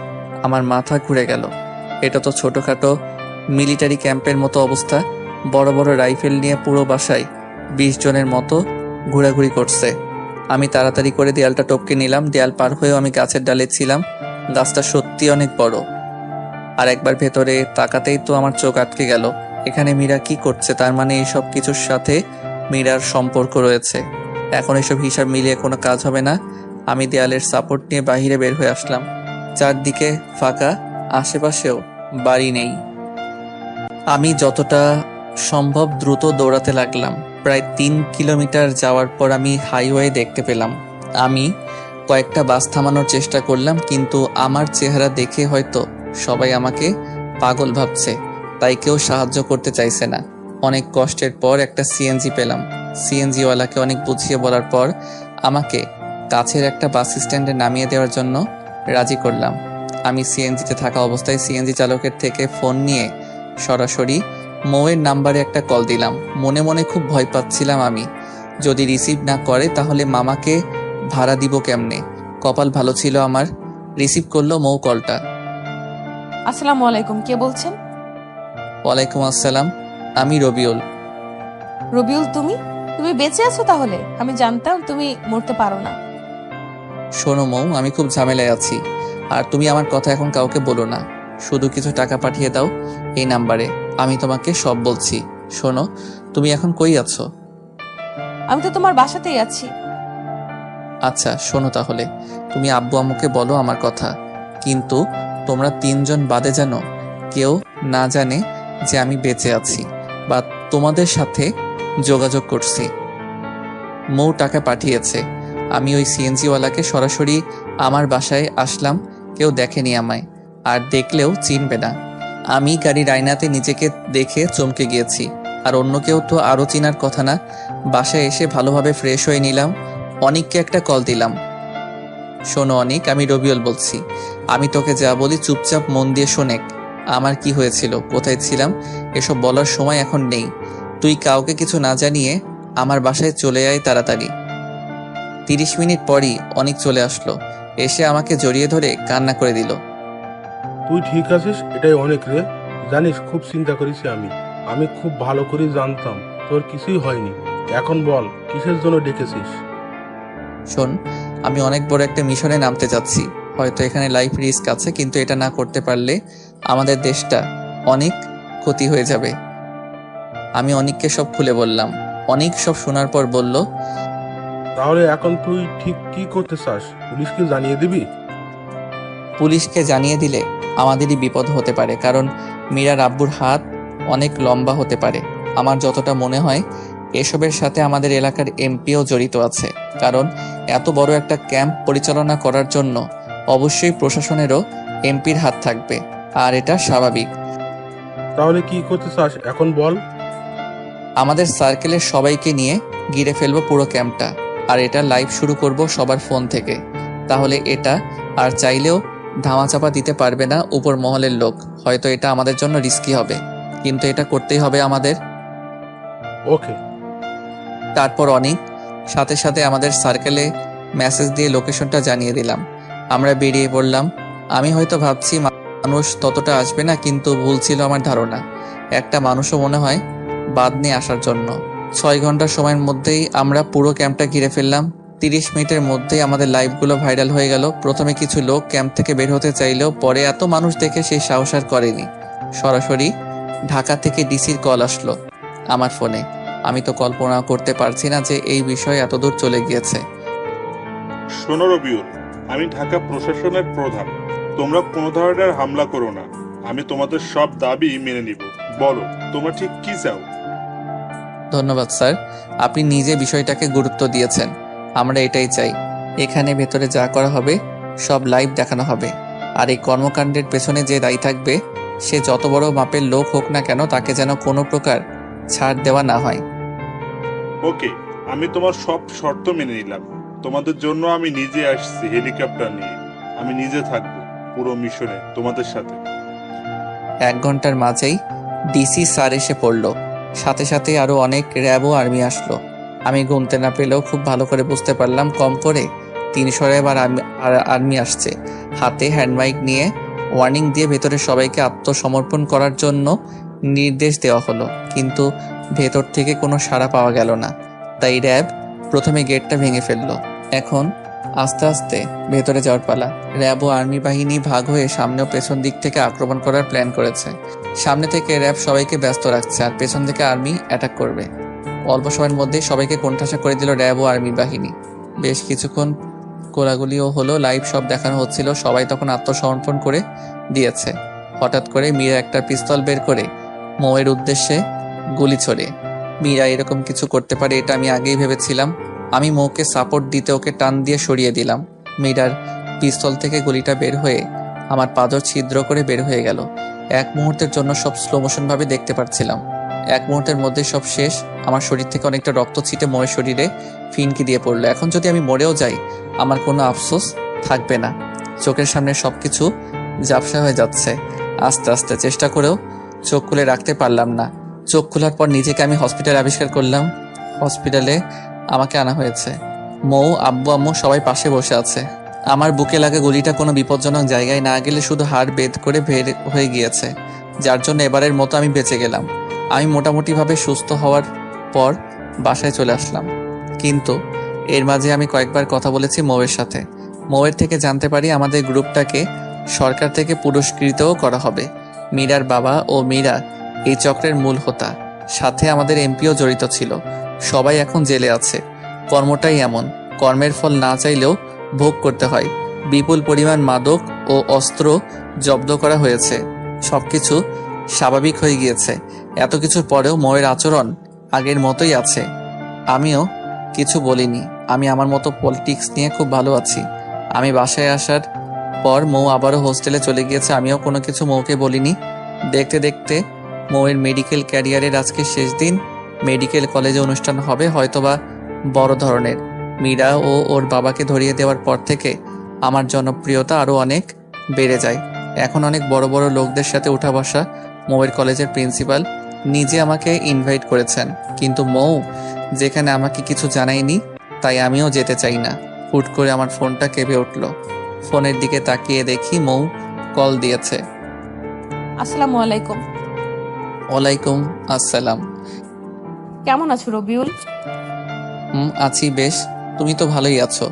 S1: আমার মাথা ঘুরে গেল। এটা তো ছোটখাটো মিলিটারি ক্যাম্পের মতো অবস্থা। বড় বড় রাইফেল নিয়ে পুরো বাসায় 20 জনের মতো ঘোরাঘুরি করছে। আমি তাড়াতাড়ি করে দেয়ালটা টপকে নিলাম। দেয়াল পার হয়েও আমি গাছের ডালে ছিলাম। গাছটা সত্যি অনেক বড়। আর একবার ভেতরে তাকাতেই তো আমার চোখ আটকে গেল। এখানে মীরা কি করছে? তার মানে এইসব কিছুর সাথে মীরার সম্পর্ক রয়েছে। এখন এসব হিসাব মিলিয়ে কোনো কাজ হবে না। আমি দেয়ালের সাপোর্ট নিয়ে বাইরে বের হয়ে আসলাম। চারদিকে ফাঁকা, আশেপাশেও বাড়ি নেই। আমি যতটা সম্ভব দ্রুত দৌড়াতে লাগলাম। প্রায় 3 কিলোমিটার যাওয়ার পর আমি হাইওয়ে দেখতে পেলাম। আমি কয়েকটা বাস থামানোর চেষ্টা করলাম, কিন্তু আমার চেহারা দেখে হয়তো সবাই আমাকে পাগল ভাবছে, তাই কেউ সাহায্য করতে চাইছে না। অনেক কষ্টের পর একটা সিএনজি পেলাম। সিএনজিওয়ালাকে অনেক বুঝিয়ে বলার পর আমাকে কাছের একটা বাস স্ট্যান্ডে নামিয়ে দেওয়ার জন্য রাজি করলাম। আমি সিএনজিতে থাকা অবস্থায় সিএনজি চালকের থেকে ফোন নিয়ে সরাসরি মৌয়ের নাম্বারে একটা কল দিলাম। মনে মনে খুব ভয় পাচ্ছিলাম আমি। যদি রিসিভ না করে তাহলে মামাকে ভাড়া দিব কেমনে। কপাল ভালো ছিল আমার, রিসিভ করলো মৌ কলটা।
S2: আসসালামু আলাইকুম, কে বলছেন?
S1: ওয়ালাইকুম আসসালাম, আমি রবিউল।
S2: রবিউল, তুমি তুমি বেঁচে আছো? তাহলে আমি জানতাম তুমি মরতে পারো না।
S1: শোনো মৌ, আমি খুব ঝামেলায় আছি, আর তুমি আমার কথা এখন কাউকে বলো না। শুধু কিছু টাকা পাঠিয়ে দাও এই নাম্বারে, আমি তোমাকে সব বলছি। শোনো, তুমি এখন কই আছো?
S2: আমি তো তোমার বাসাতেই আছি।
S1: আচ্ছা শোনো, তাহলে তুমি আব্বু আম্মুকে বলো আমার কথা, কিন্তু তোমরা 3 জন বাদে যেন কেউ না জানে যে আমি বেঁচে আছি বা তোমাদের সাথে যোগাযোগ করছি। মৌ টাকা পাঠিয়েছে। আমি ওই সিএনজিওয়ালাকে সরাসরি আমার বাসায় আসলাম। কেউ দেখেনি আমায়, আর দেখলেও চিনবে না। আমি গাড়ির আয়নাতে নিজেকে দেখে চমকে গিয়েছি, আর অন্য কেউ তো আরও চিনার কথা না। বাসায় এসে ভালোভাবে ফ্রেশ হয়ে নিলাম। অনিককে একটা কল দিলাম। শোনো অনিক, আমি রবিউল বলছি। আমি তোকে যা বলি চুপচাপ মন দিয়ে শোনেক। আমার কি হয়েছিল, কোথায় ছিলাম, এসব বলার সময় এখন নেই। তুই কাউকে কিছু না জানিয়ে আমার বাসায় চলে আয় তাড়াতাড়ি। 30 মিনিট পরই অনিক চলে আসলো। এসে আমাকে জড়িয়ে ধরে কান্না করে দিল।
S8: তুই ঠিক আছিস? এটাই অনেক রে। জানিস খুব চিন্তা করেছি আমি খুব ভালো করে জানতাম তোর কিছুই হয়নি। এখন বল কিসের জন্য ডেকেছিস?
S1: শোন, আমি অনেক বড় একটা মিশনে নামতে যাচ্ছি। হয়তো এখানে লাইফ রিস্ক আছে, কিন্তু এটা না করতে পারলে আমাদের দেশটা অনেক ক্ষতি হয়ে যাবে। আমি অনিককে সব খুলে বললাম। অনিক সব শোনার পর বলল,
S8: তাহলে এখন তুই ঠিক কি করতে চাস? পুলিশকে জানিয়ে দিবি?
S1: পুলিশকে জানিয়ে দিলে আমাদেরই বিপদ হতে পারে, কারণ মীরার আব্বুর হাত অনেক লম্বা হতে পারে। আমার যতটা মনে হয় এসবের সাথে আমাদের এলাকার এমপিও জড়িত আছে, কারণ এত বড় একটা ক্যাম্প পরিচালনা করার জন্য অবশ্যই প্রশাসনেরও এমপির হাত থাকবে, আর এটা স্বাভাবিক।
S8: তাহলে কি করতে চাস এখন বল?
S1: আমাদের সার্কেলের সবাইকে নিয়ে ঘিরে ফেলবো পুরো ক্যাম্পটা, আর এটা লাইভ শুরু করব সবার ফোন থেকে। তাহলে এটা আর চাইলেও ধামাচাপা দিতে পারবে না উপর মহলের লোক। হয়তো এটা আমাদের জন্য রিস্কি হবে, কিন্তু এটা করতেই হবে আমাদের।
S8: ওকে।
S1: তারপর অনেক সাথে সাথে আমাদের সার্কেলে মেসেজ দিয়ে লোকেশনটা জানিয়ে দিলাম। আমরা বেরিয়ে পড়লাম। আমি হয়তো ভাবছি মানুষ ততটা আসবে না, কিন্তু ভুল ছিল আমার ধারণা। একটা মানুষও মনে হয় বাদ নিয়ে আসার জন্য। 6 ঘন্টার সময়ের মধ্যেই আমরা পুরো ক্যাম্পটা ঘিরে ফেললাম। 30 মিনিটের মধ্যেই আমাদের লাইভগুলো ভাইরাল হয়ে গেল। প্রথমে কিছু লোক ক্যাম্প থেকে বের হতে চাইলেও পরে এত মানুষ দেখে সেই সাহস আর করেনি। সরাসরি ঢাকা থেকে ডিসির কল আসলো আমার ফোনে। আমি তো কল্পনা করতে পারছি না যে এই বিষয় এতদূর চলে গিয়েছে।
S9: শোনো রবিউল, আমি ঢাকা প্রশাসনের প্রধান। তোমরা কোনো ধরনের হামলা করো না। আমি তোমাদের সব দাবি মেনে নিব। বলো তোমরা ঠিক কি চাও?
S1: ধন্যবাদ স্যার, আপনি নিজে বিষয়টাকে গুরুত্ব দিয়েছেন। আমরা এটাই চাই, এখানে ভেতরে যা করা হবে সব লাইভ দেখানো হবে। আর এই কর্মকাণ্ডের পেছনে যে দায়ী থাকবে, সে যত বড় মাপের লোক হোক না কেন, তাকে যেন কোনো প্রকার ছাড় দেওয়া না হয়।
S9: ওকে, আমি তোমার সব শর্ত মেনে নিলাম। তোমাদের জন্য আমি নিজে আসছি হেলিকপ্টার নিয়ে। আমি নিজে থাকবো পুরো মিশনে তোমাদের সাথে।
S1: 1 ঘন্টার মাঝেই ডিসি স্যার এসে পড়ল। সাথে সাথে আরো অনেক র্যাব ও আর্মি আসলো। আমি গুনতে না পেলেও খুব ভালো করে বুঝতে পারলাম কম করে 300 র্যাব আর আর্মি আসছে। হাতে হ্যান্ডমাইক নিয়ে ওয়ার্নিং দিয়ে ভেতরে সবাইকে আত্মসমর্পণ করার জন্য নির্দেশ দেওয়া হলো, কিন্তু ভেতর থেকে কোনো সাড়া পাওয়া গেল না। তাই র্যাব প্রথমে গেটটা ভেঙে ফেললো। এখন আস্তে আস্তে ভেতরে যাওয়ার পালা। র্যাব ও আর্মি বাহিনী ভাগ হয়ে সামনে ও পেছন দিক থেকে আক্রমণ করার প্ল্যান করেছে। সামনে থেকে র্যাব সবাইকে ব্যস্ত রাখছে, আর পেছন থেকে আর্মি অ্যাটাক করবে। অল্প সময়ের মধ্যেই সবাইকে কোণঠাসা করে দিল র্যাব ও আর্মি বাহিনী। বেশ কিছুক্ষণ কোলাগুলিও হলো, লাইভ সব দেখানো হচ্ছিল। সবাই তখন আত্মসমর্পণ করে দিয়েছে। হঠাৎ করে মীরা একটা পিস্তল বের করে মৌয়ের উদ্দেশ্যে গুলি ছোড়ে। মীরা এরকম কিছু করতে পারে এটা আমি আগেই ভেবেছিলাম। আমি মৌকে সাপোর্ট দিতে ওকে টান দিয়ে সরিয়ে দিলাম। মীরার পিস্তল থেকে গুলিটা বের হয়ে আমার পাঁজর ছিদ্র করে বের হয়ে গেল। এক মুহূর্তের জন্য সব স্লো মোশন ভাবে দেখতে পাচ্ছিলাম। এক মুহূর্তের মধ্যে সব শেষ। আমার শরীর থেকে অনেকটা রক্ত ছিটে মৌয়ের শরীরে ফিনকি দিয়ে পড়লো। এখন যদি আমি মরেও যাই, আমার কোনো আফসোস থাকবে না। চোখের সামনে সবকিছু ঝাপসা হয়ে যাচ্ছে। আস্তে আস্তে চেষ্টা করেও চোখ খুলে রাখতে পারলাম না। চোখ খোলার পর নিজেকে আমি হসপিটালে আবিষ্কার করলাম। হসপিটালে আমাকে আনা হয়েছে। মৌ, আব্বু, আম্মু সবাই পাশে বসে আছে। আমার বুকে লাগা গুলিটা কোনো বিপজ্জনক জায়গায় না গেলে শুধু হাড় বেদ করে বের হয়ে গিয়েছে, যার জন্য এবারের মতো আমি বেঁচে গেলাম। আমি মোটামুটিভাবে সুস্থ হওয়ার পর বাসায় চলে আসলাম। কিন্তু এর মাঝে আমি কয়েকবার কথা বলেছি মৌয়ের সাথে। মৌয়ের থেকে জানতে পারি আমাদের গ্রুপটাকে সরকার থেকে পুরস্কৃতও করা হবে। মীরার বাবা ও মীরা এই চক্রের মূল হোতা। সাথে আমাদের এমপিও জড়িত ছিল। সবাই এখন জেলে আছে। কর্মটাই এমন, কর্মের ফল না চাইলেও ভোগ করতে হয়। বিপুল পরিমাণ মাদক ও অস্ত্র জব্দ করা হয়েছে। সবকিছু স্বাভাবিক হয়ে গিয়েছে। এত কিছুর পরেও মৌয়ের আচরণ আগের মতোই আছে। আমিও কিছু বলিনি। আমি আমার মতো পলিটিক্স নিয়ে খুব ভালো আছি। আমি বাসায় আসার পর মৌ আবারও হোস্টেলে চলে গিয়েছে। আমিও কোনো কিছু মৌকে বলিনি। দেখতে দেখতে মৌয়ের মেডিকেল ক্যারিয়ারের আজকে শেষ দিন। মেডিকেল কলেজে অনুষ্ঠান হবে, হয়তোবা বড় ধরনের। মীরা ও ওর বাবাকে ধরিয়ে দেওয়ার পর থেকে আমার জনপ্রিয়তা আরও অনেক বেড়ে যায়। এখন অনেক বড় বড় লোকদের সাথে উঠা বসা। মৌয়ের কলেজের প্রিন্সিপাল নিজে আমাকে ইনভাইট করেছেন, কিন্তু মৌ যেখানে আমাকে কিছু জানায়নি, তাই আমিও যেতে চাই না। হুট করে আমার ফোনটা কেঁপে উঠল। ফোনের দিকে তাকিয়ে দেখি মৌ কল দিয়েছে।
S2: আসসালামু আলাইকুম।
S1: ওয়ালাইকুম আসসালাম।
S2: কেমন আছো রবিউল?
S1: আছি বেশ। তুমি তো ভালোই আছো।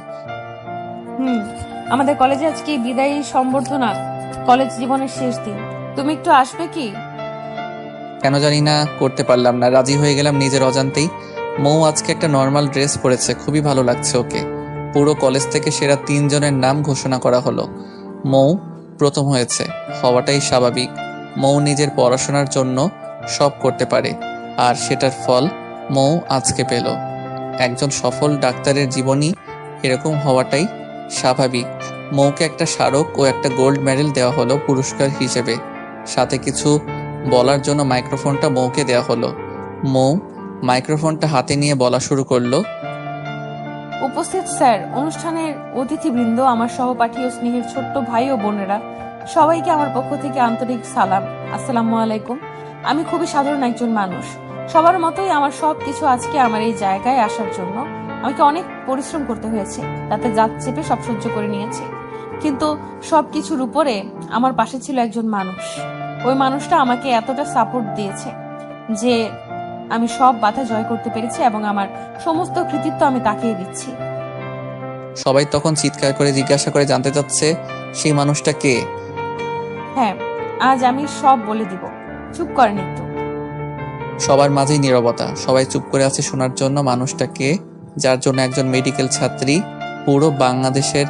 S2: আমাদের কলেজে আজকে বিদায়ী সম্বর্ধনা, কলেজ জীবনের শেষ দিন। তুমি একটু আসবে কি?
S1: কেন জানি না করতে পারলাম না, রাজি হয়ে গেলাম নিজের অজান্তেই। মৌ আজকে একটা নর্মাল ড্রেস পরেছে, খুবই ভালো লাগছে ওকে। পুরো কলেজ থেকে সেরা 3 জনের নাম ঘোষণা করা হলো। মৌ প্রথম হয়েছে, হওয়াটাই স্বাভাবিক। মৌ নিজের পড়াশোনার জন্য সব করতে পারে, আর সেটার ফল মৌ আজকে পেল। একজন সফল ডাক্তারের জীবনী এরকম হওয়াটাই স্বাভাবিক। মৌকে একটা স্মারক ও একটা গোল্ড মেডেল দেওয়া হলো পুরস্কার হিসেবে। সাথে কিছু বলার জন্য মাইক্রোফোনটা মৌকে দেওয়া হলো। মৌ মাইক্রোফোনটা হাতে নিয়ে বলা শুরু করলো।
S2: উপস্থিত স্যার, অনুষ্ঠানের অতিথিবৃন্দ, আমার সহপাঠী ও স্নেহের ছোট্ট ভাই ও বোনেরা, সবাইকে আমার পক্ষ থেকে আন্তরিক সালাম। আসসালামু আলাইকুম। আমি খুবই সাধারণ একজন মানুষ। সবার মতোই আমার সবকিছু আজকে আমার এই জায়গায় আসার জন্য আমাকে অনেক পরিশ্রম করতে হয়েছে, তাতে জাত চেপে সব সহ্য করে নিয়েছি। কিন্তু সবকিছুর উপরে আমার পাশে ছিল একজন মানুষ। ওই মানুষটা আমাকে এতটা সাপোর্ট দিয়েছে যে আমি সব বাধা জয় করতে পেরেছি এবং আমার সমস্ত কৃতিত্ব আমি তাকিয়ে দিচ্ছি।
S1: সবাই তখন চিৎকার করে জিজ্ঞাসা করে জানতে চাচ্ছে সেই মানুষটা কে।
S2: হ্যাঁ, আজ আমি সব বলে দিব। চুপ করেন একটু।
S1: সবার মাঝেই নীরবতা, সবাই চুপ করে আছে শোনার জন্য। মানুষটা কে, যার জন্য একজন মেডিকেল ছাত্রী পুরো বাংলাদেশের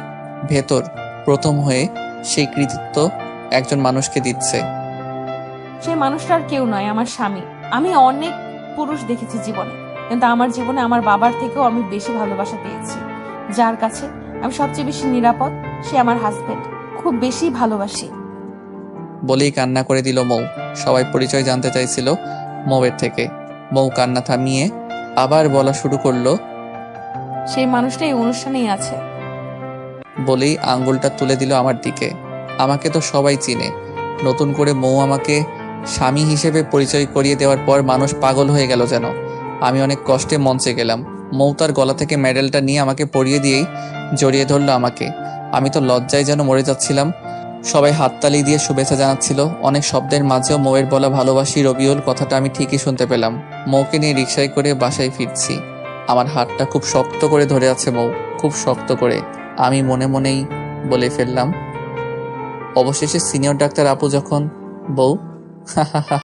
S1: ভেতর প্রথম হয়ে সেই কৃতিত্ব একজন মানুষকে দিচ্ছে।
S2: সেই মানুষটার কেউ নয়, আমার স্বামী। আমি অনেক পুরুষ দেখেছি জীবনে, কিন্তু আমার জীবনে আমার বাবার থেকেও আমি বেশি ভালোবাসা পেয়েছি। যার কাছে আমি সবচেয়ে বেশি নিরাপদ, সে আমার হাজবেন্ড। খুব বেশি ভালোবাসি।
S1: বলেই কান্না করে দিল মৌ। সবাই পরিচয় জানতে চাইছিল মৌয়ের থেকে। মৌ কান্না থামিয়ে আবার বলা শুরু করলো,
S2: সেই মানুষটা এই অনুষ্ঠানেই আছে।
S1: বলেই আঙ্গুলটা তুলে দিল আমার দিকে। আমাকে তো সবাই চিনে, নতুন করে মৌ আমাকে স্বামী হিসেবে পরিচয় করিয়ে দেওয়ার পর মানুষ পাগল হয়ে গেল যেন। আমি অনেক কষ্টে মঞ্চে গেলাম। মৌ তার গলা থেকে মেডেলটা নিয়ে আমাকে পরিয়ে দিয়েই জড়িয়ে ধরলো আমাকে। আমি তো লজ্জায় যেন মরে যাচ্ছিলাম। সবাই হাততালি দিয়ে শুভেচ্ছা জানাচ্ছিল। অনেক শব্দের মাঝেও মৌয়ের বলা ভালোবাসি রবিউল কথাটা আমি ঠিকই শুনতে পেলাম। মৌকে নিয়ে রিকশায় করে বাসায় ফিরছি। আমার হাতটা খুব শক্ত করে ধরে আছে মৌ, খুব শক্ত করে। আমি মনে মনেই বলে ফেললাম, অবশেষে সিনিয়র ডাক্তার আপু যখন বউ